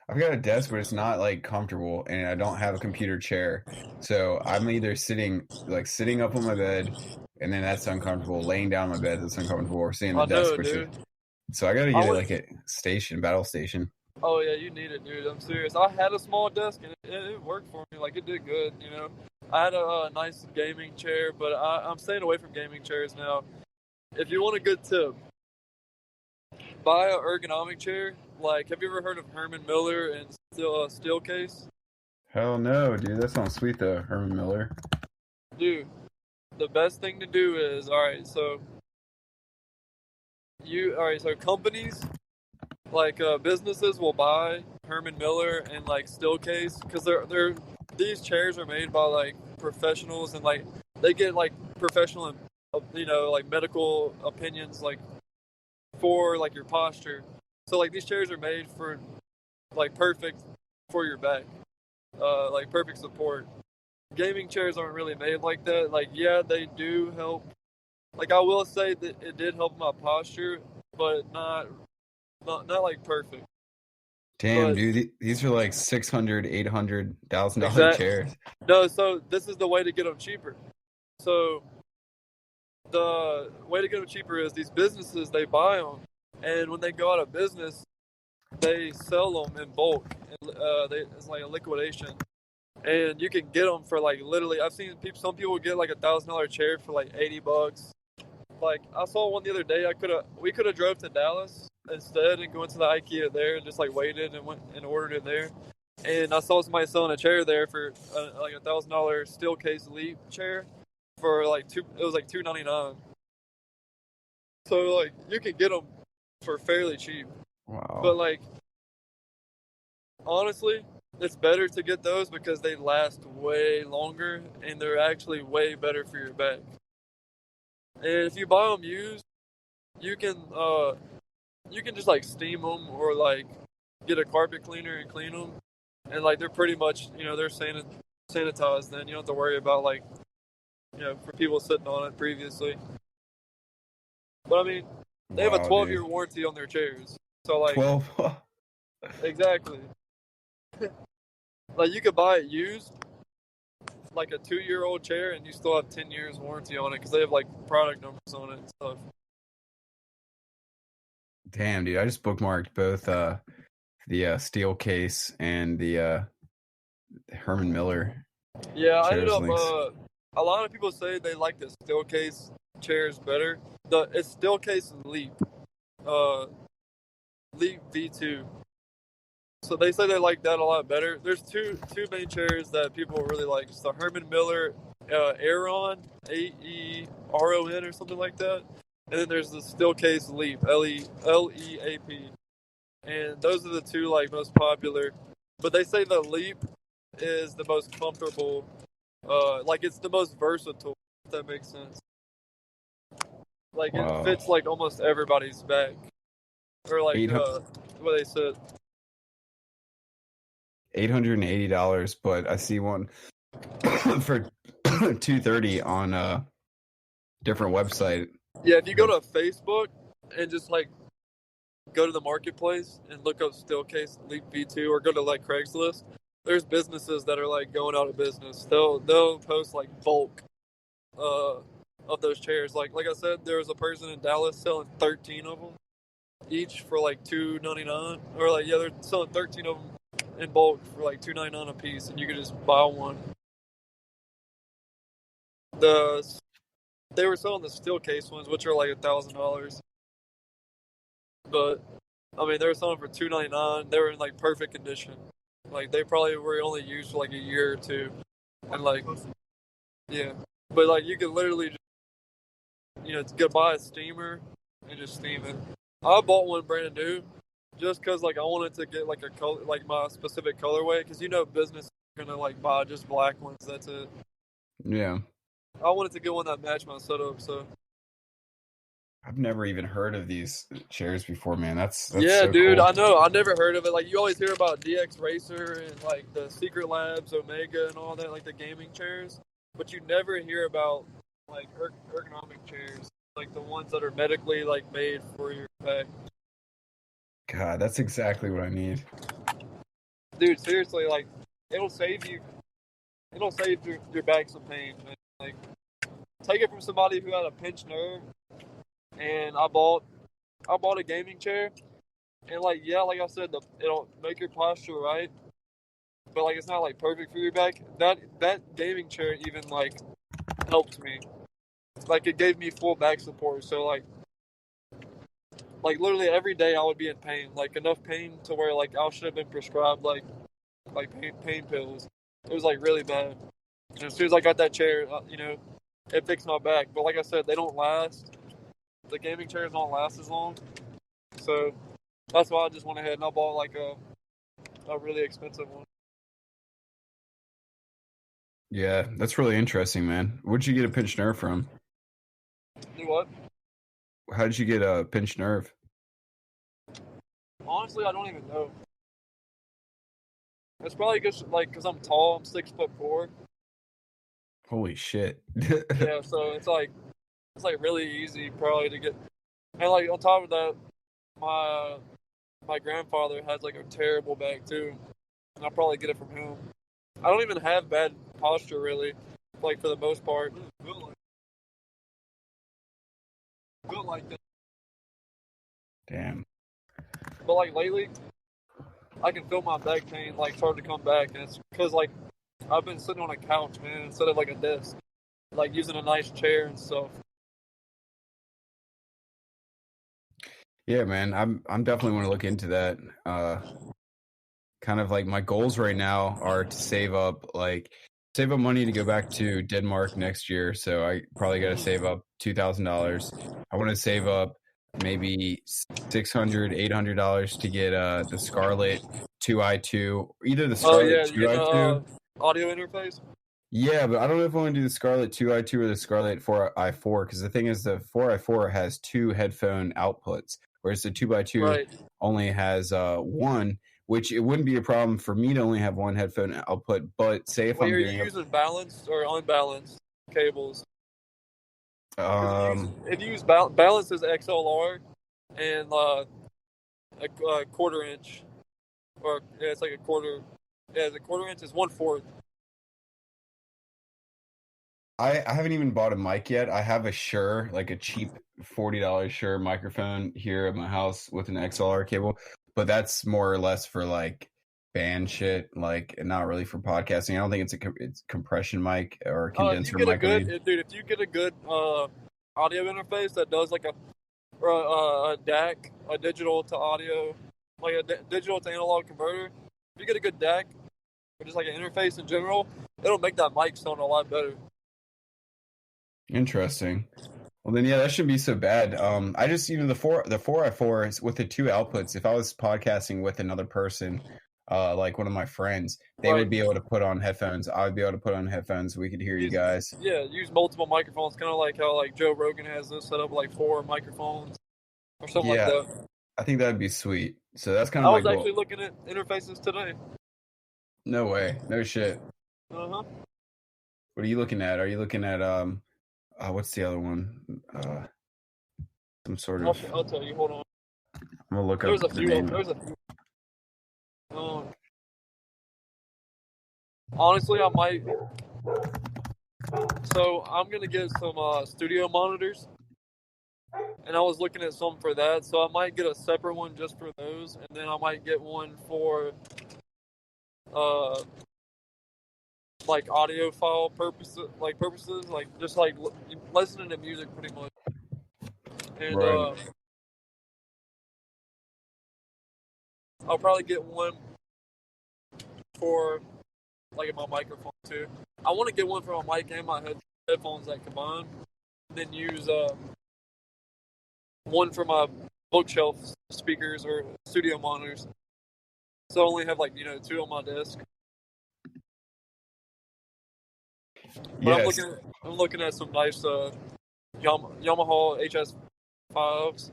I've got a desk, but it's not like comfortable, and I don't have a computer chair. So I'm either sitting up on my bed, and then that's uncomfortable. Laying down on my bed, that's uncomfortable. Or sitting at the desk, dude. So I gotta get like a battle station. Oh yeah, you need it, dude. I'm serious. I had a small desk, and it worked for me. Like it did good, you know. I had a nice gaming chair, but I'm staying away from gaming chairs now. If you want a good tip, buy an ergonomic chair. Like, have you ever heard of Herman Miller and Steelcase? Hell no, dude. That sounds sweet though, Herman Miller. Dude, the best thing to do is, so companies, like businesses will buy Herman Miller and like Steelcase because these chairs are made by like professionals and like they get like professional, like medical opinions like for like your posture. So like these chairs are made for like perfect for your back, like perfect support. Gaming chairs aren't really made like that. Like yeah, they do help. Like I will say that it did help my posture, but not like perfect. Damn, But dude. These are like $600, $800,000 exact chairs. no, so this is the way to get them cheaper. So the way to get them cheaper is these businesses they buy them, and when they go out of business, they sell them in bulk. It's like a liquidation, and you can get them for like literally. I've seen some people get like $1,000 chair for like $80. Like I saw one the other day. We could have drove to Dallas instead and go into the IKEA there and just like waited and went and ordered it there. And I saw somebody selling a chair there for like $1,000 steel case Leap chair for like two. It was like $299. So like you can get them for fairly cheap. Wow. But like honestly, it's better to get those because they last way longer and they're actually way better for your back. And if you buy them used, you can just like steam them or like get a carpet cleaner and clean them, and like they're pretty much they're sanitized. Then you don't have to worry about like for people sitting on it previously. But I mean, they have a 12-year warranty on their chairs, so like 12. exactly. Like you could buy it used, like a 2-year-old chair, and you still have 10 years warranty on it because they have like product numbers on it and stuff. Damn, dude. I just bookmarked both the steel case and the Herman Miller. Yeah, I ended up. A lot of people say they like the steel case chairs better. It's steel case Leap, Leap V2. So they say they like that a lot better. There's two main chairs that people really like. It's the Herman Miller Aeron, Aeron or something like that. And then there's the Steelcase Leap, Leap. And those are the two like most popular. But they say the Leap is the most comfortable. Like it's the most versatile, if that makes sense. Like it fits like almost everybody's back. Or like where they sit. $880, but I see one for $230 on a different website. Yeah, if you go to Facebook and just like go to the marketplace and look up Steelcase Leap V2 or go to like Craigslist, there's businesses that are like going out of business. They'll post like bulk of those chairs. Like I said, there was a person in Dallas selling 13 of them each for like $299, or like they're selling 13 of them in bulk for like $299 a piece, and you could just buy one. They were selling the steel case ones, which are like $1,000, but I mean they were selling for $299. They were in like perfect condition. Like they probably were only used for like a year or two, and like yeah, but like you could literally just go buy a steamer and just steam it. I bought one brand new just because like I wanted to get like a color, like my specific colorway, because business is gonna like buy just black ones. That's it. Yeah. I wanted to get one that matched my setup. So I've never even heard of these chairs before, man. That's yeah, so dude. cool. I know. I never heard of it. Like you always hear about DX Racer and like the Secret Labs, Omega, and all that, like the gaming chairs, but you never hear about like ergonomic chairs, like the ones that are medically like made for your back. God, that's exactly what I need. Dude, seriously, like it'll save your back some pain, man. Like take it from somebody who had a pinched nerve, and I bought a gaming chair, and like like I said, it'll make your posture right, but like it's not like perfect for your back. That gaming chair even like helped me. Like it gave me full back support. So like literally every day I would be in pain, like enough pain to where like I should have been prescribed like pain pills. It was like really bad. And as soon as I got that chair, it fixed my back. But like I said, they don't last. The gaming chairs don't last as long. So that's why I just went ahead and I bought like a really expensive one. Yeah, that's really interesting, man. Where'd you get a pinched nerve from? Do what? How did you get a pinched nerve? Honestly, I don't even know. It's probably just like because I'm tall. I'm 6'4". Holy shit. Yeah, so it's like really easy probably to get. And like on top of that, my grandfather has like a terrible back too, and I'll probably get it from him. I don't even have bad posture really, like for the most part. Built like that. Damn. But like lately, I can feel my back pain like start to come back, and it's because like I've been sitting on a couch, man, instead of like a desk, like using a nice chair and stuff. Yeah, man. I'm definitely want to look into that. Kind of like my goals right now are to save up money to go back to Denmark next year. So I probably got to save up $2,000. I want to save up maybe $600, $800 to get the Scarlett 2i2, either the Scarlett 2i2 audio interface. Yeah, but I don't know if I want to do the Scarlett 2i2 or the Scarlett 4i4 because the thing is the 4i4 has 2 headphone outputs, whereas the 2x2 only has one, which it wouldn't be a problem for me to only have one headphone output. But say if I'm doing using balanced or unbalanced cables. if you use balanced as XLR and a quarter inch, or it's like a quarter. Yeah, the quarter inch is 1/4. I haven't even bought a mic yet. I have a Shure, like a cheap $40 Shure microphone here at my house with an XLR cable, but that's more or less for like band shit, like not really for podcasting. I don't think it's compression mic or condenser mic. Dude, if you get a good audio interface that does like a DAC, a digital to audio, like a digital to analog converter, if you get a good DAC or just like an interface in general, it'll make that mic sound a lot better. Interesting. Well, then, yeah, that shouldn't be so bad. I just, the 4i4 is with the 2 outputs. If I was podcasting with another person, like one of my friends, they would be able to put on headphones. I would be able to put on headphones. We could hear you guys. Yeah, use multiple microphones, kind of like how like Joe Rogan has this set up like 4 microphones or something like that. I think that'd be sweet. So that's kind of. I was actually looking at interfaces today. No way, no shit. What are you looking at? Are you looking at what's the other one? Some sort of. I'll tell you. Hold on. I'm gonna look up. The name. There's a few. Honestly, I might. So I'm gonna get some studio monitors, and I was looking at some for that. So I might get a separate one just for those, and then I might get one for like audiophile purposes, like just like listening to music pretty much. And I'll probably get one for like my microphone too. I want to get one for my mic and my headphones that combine, and then use one for my bookshelf speakers or studio monitors. So I only have like 2 on my desk. But yes. I'm looking at some nice Yamaha HS5s.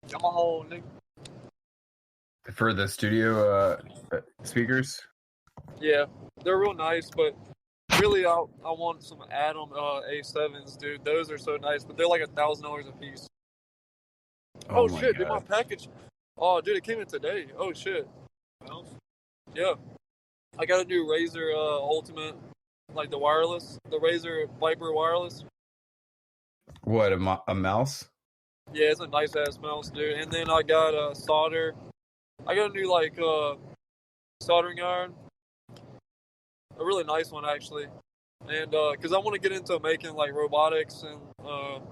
Yamaha for the studio speakers. Yeah, they're real nice, but really I want some Atom A7s, dude. Those are so nice, but they're like $1,000 a piece. Oh shit, dude, my package. Oh, dude, it came in today. Oh shit. Yeah. I got a new Razer Ultimate, like the Razer Viper wireless. What, a mouse? Yeah, it's a nice ass mouse, dude. And then I got a solder. I got a new like soldering iron, a really nice one actually. And because I want to get into making like robotics, and I'm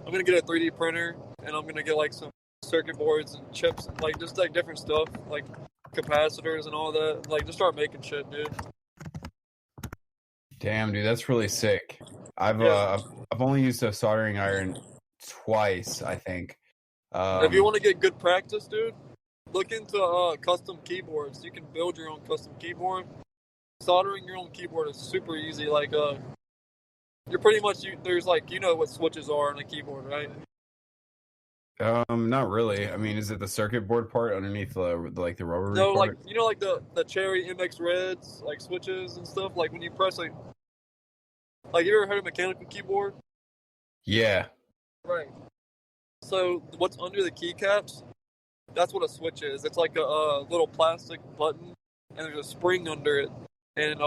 gonna get a 3D printer, and I'm gonna get like some circuit boards and chips, and like just like different stuff, like capacitors and all that. Like, just start making shit, dude. Damn, dude, that's really sick. I've only used a soldering iron twice, I think. If you want to get good practice, dude, look into custom keyboards. You can build your own custom keyboard. Soldering your own keyboard is super easy. Like, you're pretty much there's like, you know what switches are on a keyboard, right? Not really. I mean, is it the circuit board part underneath the rubber? No, part? like, you know, like the Cherry MX Reds, like switches and stuff. Like when you press like you ever heard of a mechanical keyboard? Yeah. Right. So what's under the keycaps? That's what a switch is. It's like a little plastic button, and there's a spring under it, and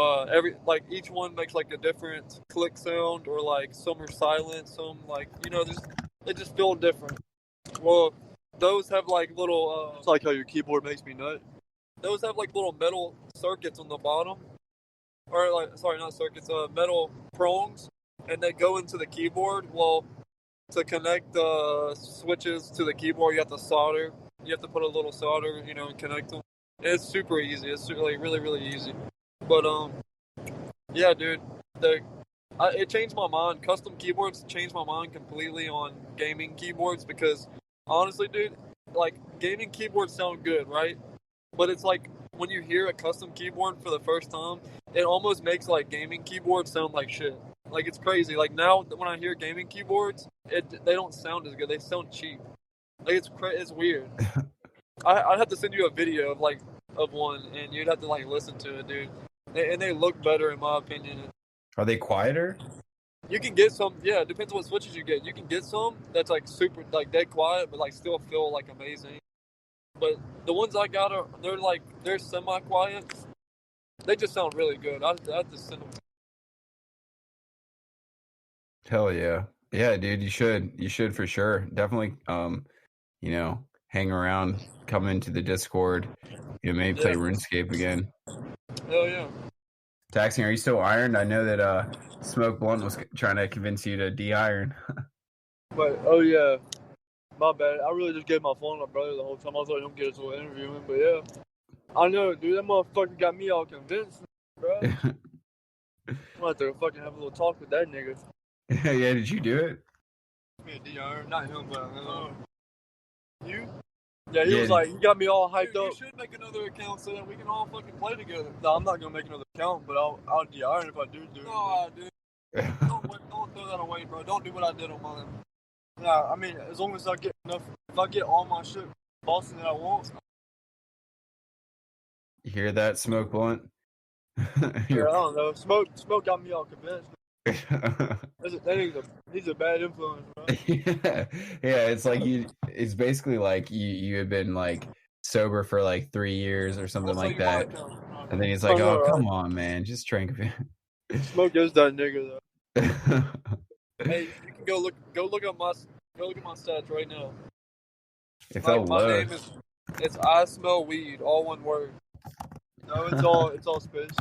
each one makes like a different click sound, or like some are silent, some like, you know, they just feel different. Well, those have like little. It's like how your keyboard makes me nut. Those have like little metal circuits on the bottom, or like, sorry, not circuits, metal prongs, and they go into the keyboard. Well, to connect the switches to the keyboard, you have to solder. You have to put a little solder, you know, and connect them. It's super easy. It's like really, really easy. But yeah, dude, it changed my mind. Custom keyboards changed my mind completely on gaming keyboards, because honestly, dude, like, gaming keyboards sound good, right? But it's like when you hear a custom keyboard for the first time, it almost makes like gaming keyboards sound like shit. Like, it's crazy. Like, now when I hear gaming keyboards, they don't sound as good. They sound cheap. Like, it's weird. I'd have to send you a video of one, and you'd have to like listen to it, dude. And they look better, in my opinion. Are they quieter? You can get some, yeah, it depends on what switches you get. You can get some that's like super, like, dead quiet, but like still feel like amazing. But the ones I got they're semi-quiet. They just sound really good. I have to send them. Hell yeah. Yeah, dude, you should for sure. Definitely, you know, hang around, come into the Discord, you know, maybe play RuneScape again. Hell yeah. TAXLNG, are you still ironed? I know that Smoke Blunt was trying to convince you to de-iron. But oh yeah, my bad. I really just gave my phone to my brother the whole time. I thought he'd get us all interviewing, but yeah, I know, dude. That motherfucker got me all convinced, bro. I'm gonna have to fucking have a little talk with that nigga. Yeah, did you do it? Me and DR, not him, but You? Yeah, he was like, he got me all hyped up. You should make another account so that we can all fucking play together. No, I'm not gonna make another account, but I'll DR if I do. No, dude. Don't throw that away, bro. Don't do what I did on mine. Nah, I mean, as long as I get enough, if I get all my shit Boston that I want. You hear that, Smoke Blunt? Yeah, I don't know. Smoke got me all convinced. He's a bad influence, bro. Yeah, it's like it's basically like you had been like sober for like 3 years or something like that, and then he's like, "Oh, come on, man, just drink." Smoke is that nigga though. Hey, you can go look at my stats right now. It felt my low. name it's I smell weed, all one word. No, it's all space.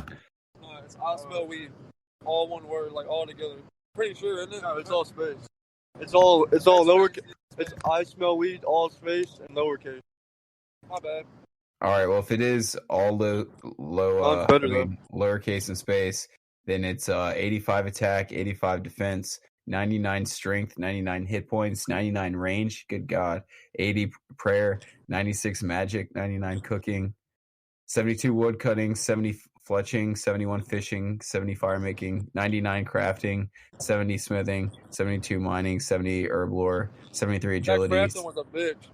No, it's I smell weed, all one word, like all together. Pretty sure, isn't it? No, it's all space. It's all lowercase. It's I smell weed, all space and lowercase. My bad. All right, well, if it is all lowercase and space, then it's 85 attack, 85 defense, 99 strength, 99 hit points, 99 range, good God, 80 prayer, 96 magic, 99 cooking, 72 wood cutting, 70 fletching, 71 fishing, 70 fire making, 99 crafting, 70 smithing, 72 mining, 70 herb lore, 73 agility. That crafting was a bitch.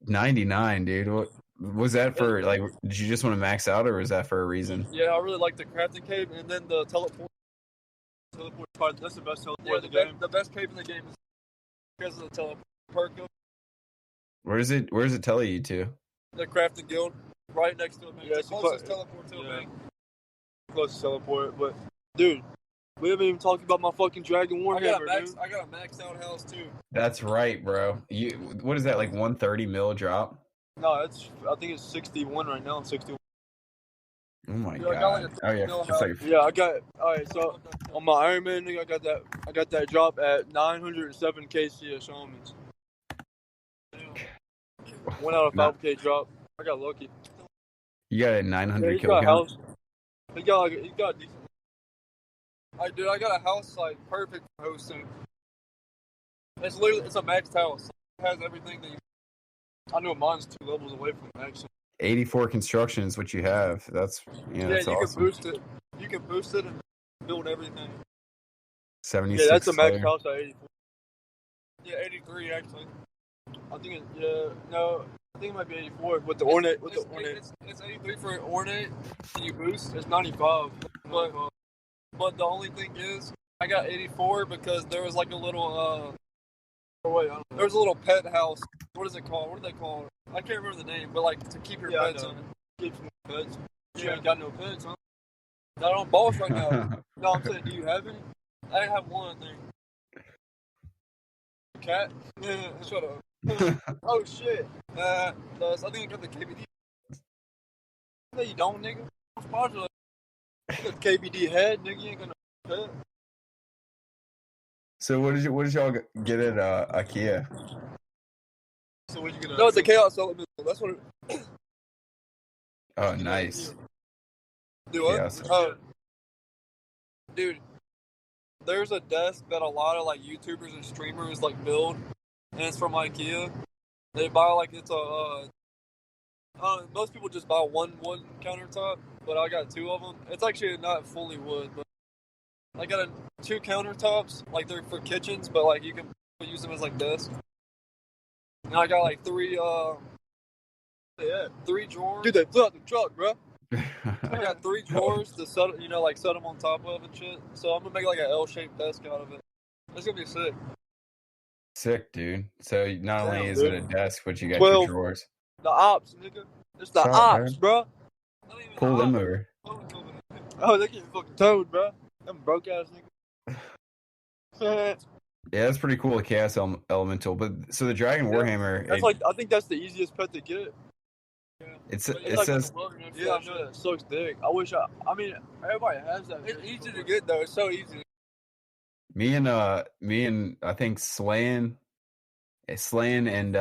99, dude. What was that for? Like, did you just want to max out, or was that for a reason? Yeah, I really like the crafting cave, and then the teleport. That's the best teleport Yeah, in the game. the best cave in the game is because of the teleport perk. Where does it tell you to? The crafting guild, right next to it, man. Yeah, It's the closest teleport to it, man. Closest teleport, but dude, we haven't even talked about my fucking Dragon Warhammer, dude. I got a maxed out house too. That's right, bro. What is that, like 130 mil drop? No, I think it's 61 right now. 61. Oh my Dude, God. I got like Oh yeah. It's like, Yeah, I got. All right, so on my Iron Man thing, I got that drop at 907 KC of shamans. 1 out of 5K drop. I got lucky. You got a Yeah, 900 he's kill got a count. house. He got a decent. Dude, I got a house like perfect for hosting. It's a maxed house. It has everything that you. I know mine's 2 levels away from max. 84 construction is what you have. That's that's you awesome. can boost it. You can boost it and build everything. 76. Yeah, that's a max Slayer. house at 84. Yeah, 83 actually. I think it might be 84 with the ornate. It's 83 for an ornate. And you boost. It's 95. But the only thing is, I got 84 because there was like a little there was a little pet house. What is it called? What do they call it? I can't remember the name, but like to keep your pets in it. Keep some pets. You ain't got no pets, huh? Not on boss right now. No, I'm saying, do you have any? I have one thing. Cat? Shut up. Oh shit. I think I got the KBD. No, you don't, nigga. I'm sponsored. The KBD head, nigga. You ain't got no pet. So what did y'all get at IKEA? So what'd you get? No, it's a chaos element. That's what it. Oh, nice. Do what? Chaos. Oh, dude. There's a desk that a lot of like YouTubers and streamers like build, and it's from IKEA. They buy like it's a. Most people just buy one wood countertop, but I got 2 of them. It's actually not fully wood, but I got 2 countertops. Like they're for kitchens, but like you can use them as like desks. And I got like 3 3 drawers. Dude, they flew out the truck, bro. I got 3 drawers to set them on top of and shit. So I'm gonna make like an L-shaped desk out of it. It's gonna be sick. Sick, dude. So not only is it a desk, but you got 12. 2 drawers. The ops, nigga. It's the Stop, ops, man. bro. Pull them over. Oh, they getting fucking towed, bro. Them broke ass niggas. Yeah, that's pretty cool. A chaos elemental, but so the Dragon Warhammer. That's like I think that's the easiest pet to get. It like says Yeah, I know that sucks dick. I mean, everybody has that. It's easy to get though. It's so easy. me and I think Slayin and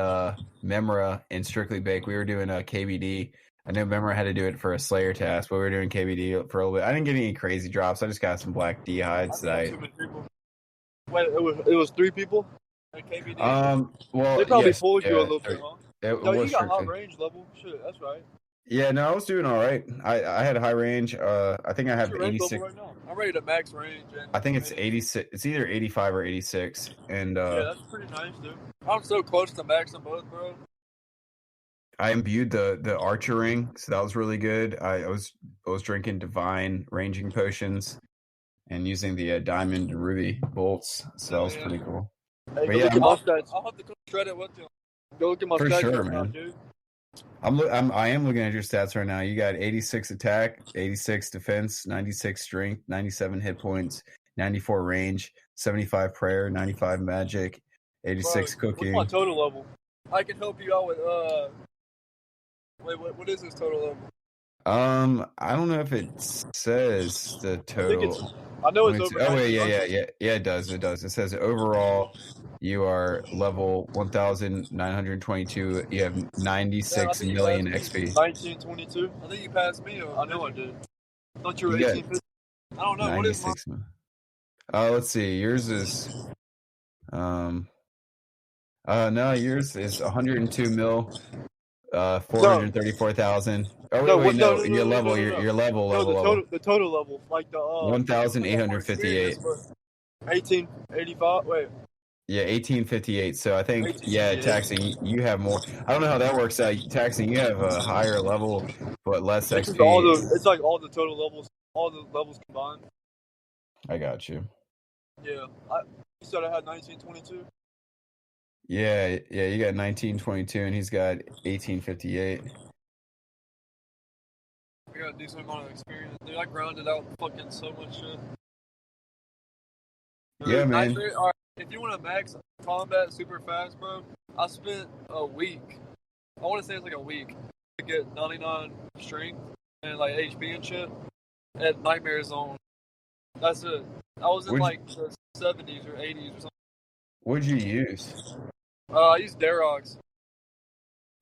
Memra and Strictly Bake. We were doing a KBD. I know Memra had to do it for a Slayer task, but we were doing KBD for a little bit. I didn't get any crazy drops. I just got some black D hides that Too many people. Wait, it was 3 people at KBD. Well, they probably yes, pulled you a yeah, little bit, huh? It No, was you got high Strictly. range level. Shit, that's right. Yeah, no, I was doing all right. I had high range. I think I have What's your range 86. level right now? I'm ready to max range. I think it's 86. It's either 85 or 86. And Yeah, that's pretty nice, dude. I'm so close to maxing both, bro. I imbued the archer ring, so that was really good. I was drinking divine ranging potions and using the diamond and ruby bolts, so that was pretty cool. Hey, But go yeah, look at my stats. I'll have to come shred it with you. Go look at my For stats sure, right now, man. dude. I am looking at your stats right now. You got 86 attack, 86 defense, 96 strength, 97 hit points, 94 range, 75 prayer, 95 magic, 86 Bro, cooking. what's my total level? I can help you out with Wait, what is his total level? I don't know if it says the total. I know it's over. Oh wait, 1900. yeah. It does. It says overall you are level 1,922. You have 96 million XP. 1922. I think you passed me. I know I did. I thought you were You got 1850. I don't know. What is my 96. Let's see. Yours is no, yours is 102 mil. 434,000. Oh wait, no. Your level. The total level, like the 1,858. 1885. Wait. Yeah, 1858. So I think 1858. taxing you have more. I don't know how that works out. Taxing you have a higher level but less It's XP. it's like all the total levels, all the levels combined. I got you. Yeah. You said I had 1922. Yeah, you got 1922 and he's got 1858. I got a decent amount of experience, dude. I grounded out fucking so much shit. Yeah, man. Alright, if you want to max combat super fast, bro, I spent a week. I want to say it's like a week to get 99 strength and like HP and shit at Nightmare Zone. That's it. I was in like the 70s or 80s or something. What'd you use? I used Darox.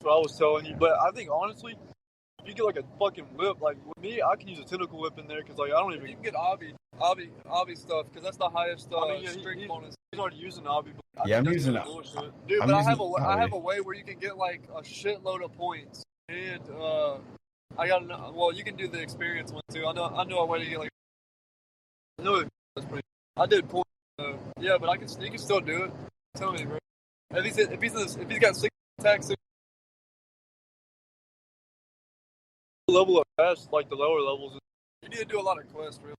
what I was telling you. But I think honestly, if you get like a fucking whip, like with me, I can use a tentacle whip in there because like I don't even. You can get obby stuff because that's the highest streak bonus. He's already using obby. But Yeah, I'm using bullshit. Dude, I'm but using I have a way where you can get like a shitload of points, and I got well, you can do the experience one too. I know a way to get like. I know that's pretty. I did points. Yeah, but you can still do it. Tell me, bro. If he's got 6 attacks. Level of fast, like the lower levels. You need to do a lot of quests, really.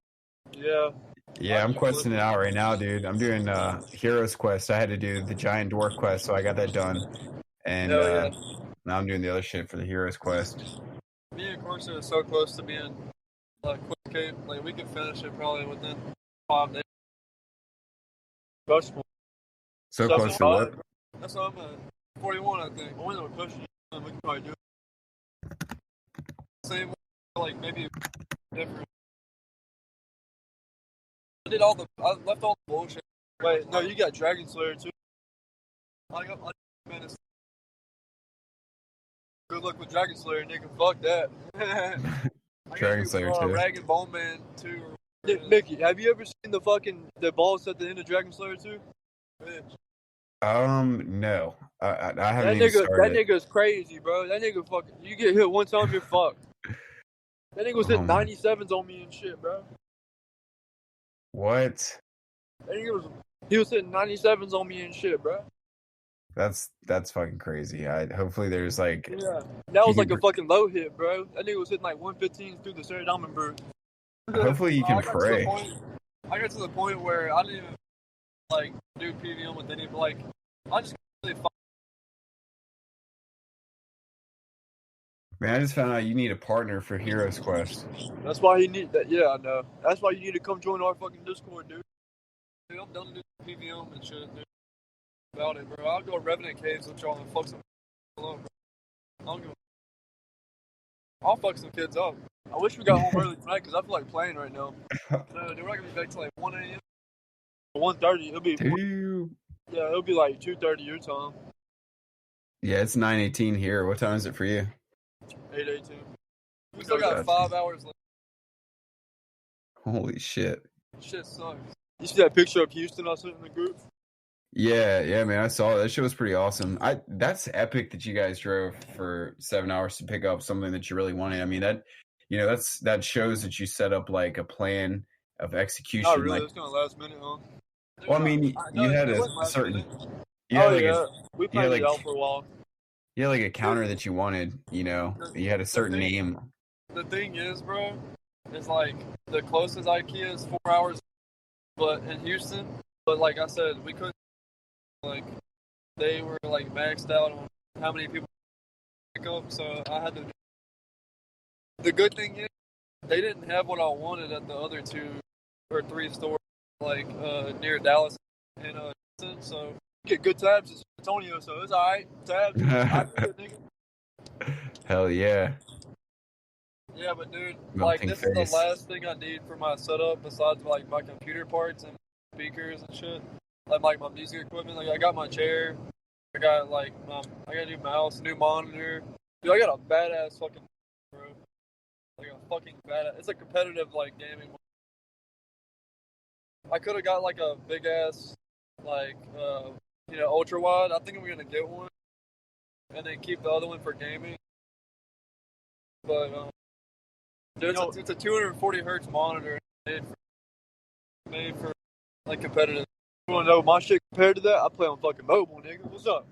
Yeah. Yeah, I'm questing it out right now, dude. I'm doing Heroes Quest. I had to do the Giant Dwarf Quest, so I got that done. And now I'm doing the other shit for the Heroes Quest. Me and Carson are so close to being like Quick. Like we can finish it probably within 5 days. So close to what? That's what I'm at. 41, I think. I wonder what pushing. We can probably do it. Same way, like maybe different. I left all the bullshit. Wait, no, you got Dragon Slayer too. I got Menace. Good luck with Dragon Slayer, nigga. Fuck that. Dragon Slayer too. Rag and Bone Man 2. Mickey, have you ever seen the boss at the end of Dragon Slayer 2? No. I haven't That even started. That nigga's crazy, bro. That nigga fucking. You get hit one time, you're fucked. That nigga was hitting 97s on me and shit, bro. What? He was hitting 97s on me and shit, bro. That's fucking crazy. Hopefully there's like. Yeah. That was like a fucking low hit, bro. That nigga was hitting like 115s through the Sarah Diamond bird. Hopefully you can pray. I got to the point where I didn't even like do PVM with any, but like I just really. Man, I just found out you need a partner for Heroes Quest. That's why he need that. Yeah, I know. That's why you need to come join our fucking Discord, dude. Dude, I'm done doing PVM and shit, dude. About it, bro. I'll go Revenant Caves with y'all and fuck some up, bro. I'll fuck some kids up. I wish we got home early tonight because I feel like playing right now. No, dude, we're not gonna be back till like 1 a.m. 1:30. It'll be. Yeah, it'll be like 2:30 your time. Yeah, it's 9:18 here. What time is it for you? 8:18. We still got 5 hours left. Holy shit. Shit sucks. You see that picture of Houston I sent in the group? Yeah, man, I saw it. That shit was pretty awesome. That's epic that you guys drove for 7 hours to pick up something that you really wanted. I mean, that shows that you set up like a plan of execution. Not really. Like, It's gonna last minute, huh? well, I mean, you had a certain. We planned it out for a while. You had like a counter that you wanted. You had a certain name. The thing is, bro, it's like the closest IKEA is 4 hours, but in Houston. But like I said, we couldn't. Like they were like maxed out on how many people pick up, so I had to. The good thing is they didn't have what I wanted at the other 2 or 3 stores, like near Dallas and Houston, so you get good tabs in San Antonio, so it's alright. Tabs, Hell yeah. Yeah, but dude, like this is the last thing I need for my setup besides like my computer parts and speakers and shit. Like my music equipment. Like I got my chair. I got like I got a new mouse, new monitor. Dude, I got a badass fucking bro. Like a fucking badass. It's a competitive like gaming. I could have got like a big ass like ultra wide. I think I'm gonna get one and then keep the other one for gaming. But dude, it's a 240 hertz monitor made for like competitive. You wanna know my shit compared to that? I play on fucking mobile, nigga. What's up?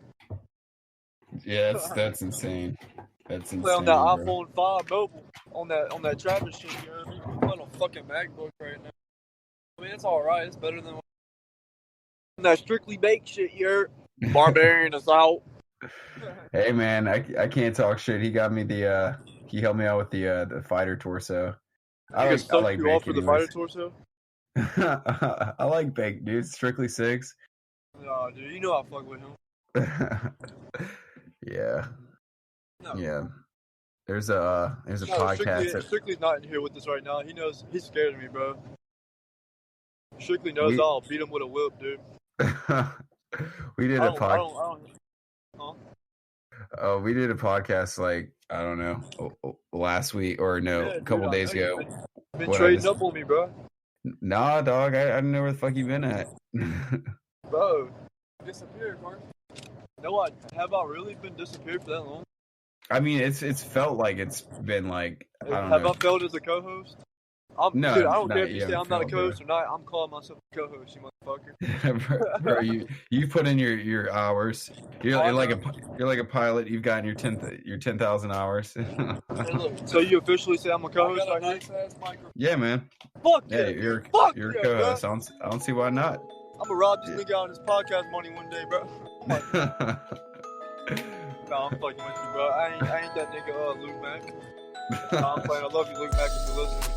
Yeah, that's insane. That's insane. Play on that iPhone 5 mobile on that Travis shit. You know what I mean? I'm playing on fucking MacBook right now. I mean, it's all right. It's better than that strictly baked shit. You're barbarian assault. Hey man, I can't talk shit. He got me he helped me out with the fighter torso. I like you off for the fighter torso. I like Bake, dude. Strictly 6. Nah, dude, you know I fuck with him. Yeah. No. Yeah. There's a podcast. Strictly's not in here with us right now. He knows he's scared of me, bro. Strictly knows I'll beat him with a whip, dude. We did a podcast. We did a podcast like I don't know last week or no, Yeah, a couple dude, days I know ago. you've been What, trading up on me, bro. Nah, dog. I didn't know where the fuck you been at. Bro, Disappeared, Mark. no, have I really been disappeared for that long? I mean, it's felt like it's been like I don't Have know. I failed as a co-host? No, Dude, I don't no, care if you you say haven't I'm not a failed, co-host or not. I'm calling myself a co-host, you motherfucker. bro, you put in your hours. You're like a pilot. You've gotten your 10,000 hours. Hey, look, So you officially say I'm a I co-host got a right here? nice ass microphone. Yeah, man. Fuck Yeah, yeah, you're dude. Fuck you're a yeah, co-host. bro. I don't see why not. I'm gonna rob this nigga out of his podcast money one day, bro. Nah, I'm fucking with you, bro. I ain't that nigga, Luke Mack. Nah, I'm playing. I love you, Luke Mack, if you're listening.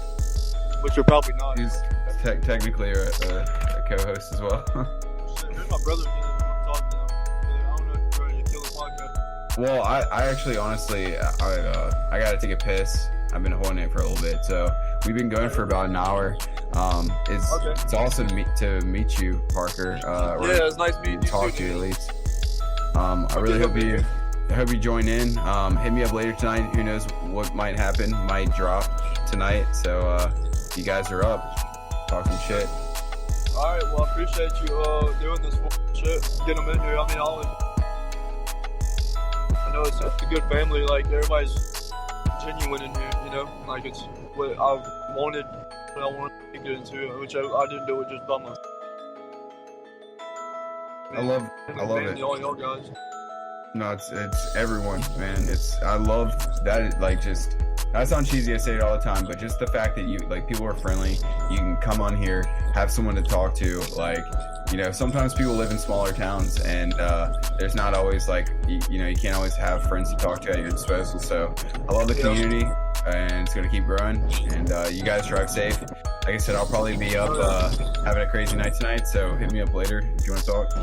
But you're probably not. He's technically a co-host as well. Shit, there's my brother again. I'm talking to him. I don't know if you're ready to kill the podcast. Well, I actually, honestly, I gotta take a piss. I've been holding it for a little bit, so we've been going for about an hour. It's awesome to meet you, Parker. Yeah, it's nice meeting you talk too, to you at dude. least. I really hope you join in. Hit me up later tonight. Who knows what might happen? Might drop tonight. So you guys are up talking shit. All right, well, I appreciate you doing this shit. Get them in here. I mean, I know it's a good family. Like everybody's genuine in here. You know, like it's what I wanted. What I wanted to get into, which I didn't do it just by myself. I love it. All y'all guys. No, it's everyone, man. I love that. Like, just that sounds cheesy. I say it all the time, but just the fact that you like people are friendly. You can come on here, have someone to talk to. Like, you know, sometimes people live in smaller towns, and there's not always like you know you can't always have friends to talk to at your disposal. So I love the community, and it's gonna keep growing. And you guys drive safe. Like I said, I'll probably be up having a crazy night tonight. So hit me up later if you want to talk.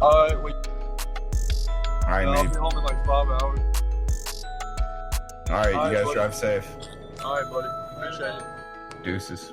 All right, wait. All right, I'll man. be home in like 5 hours. All right, All you right, guys buddy. drive safe. All right, buddy. Appreciate it. Deuces.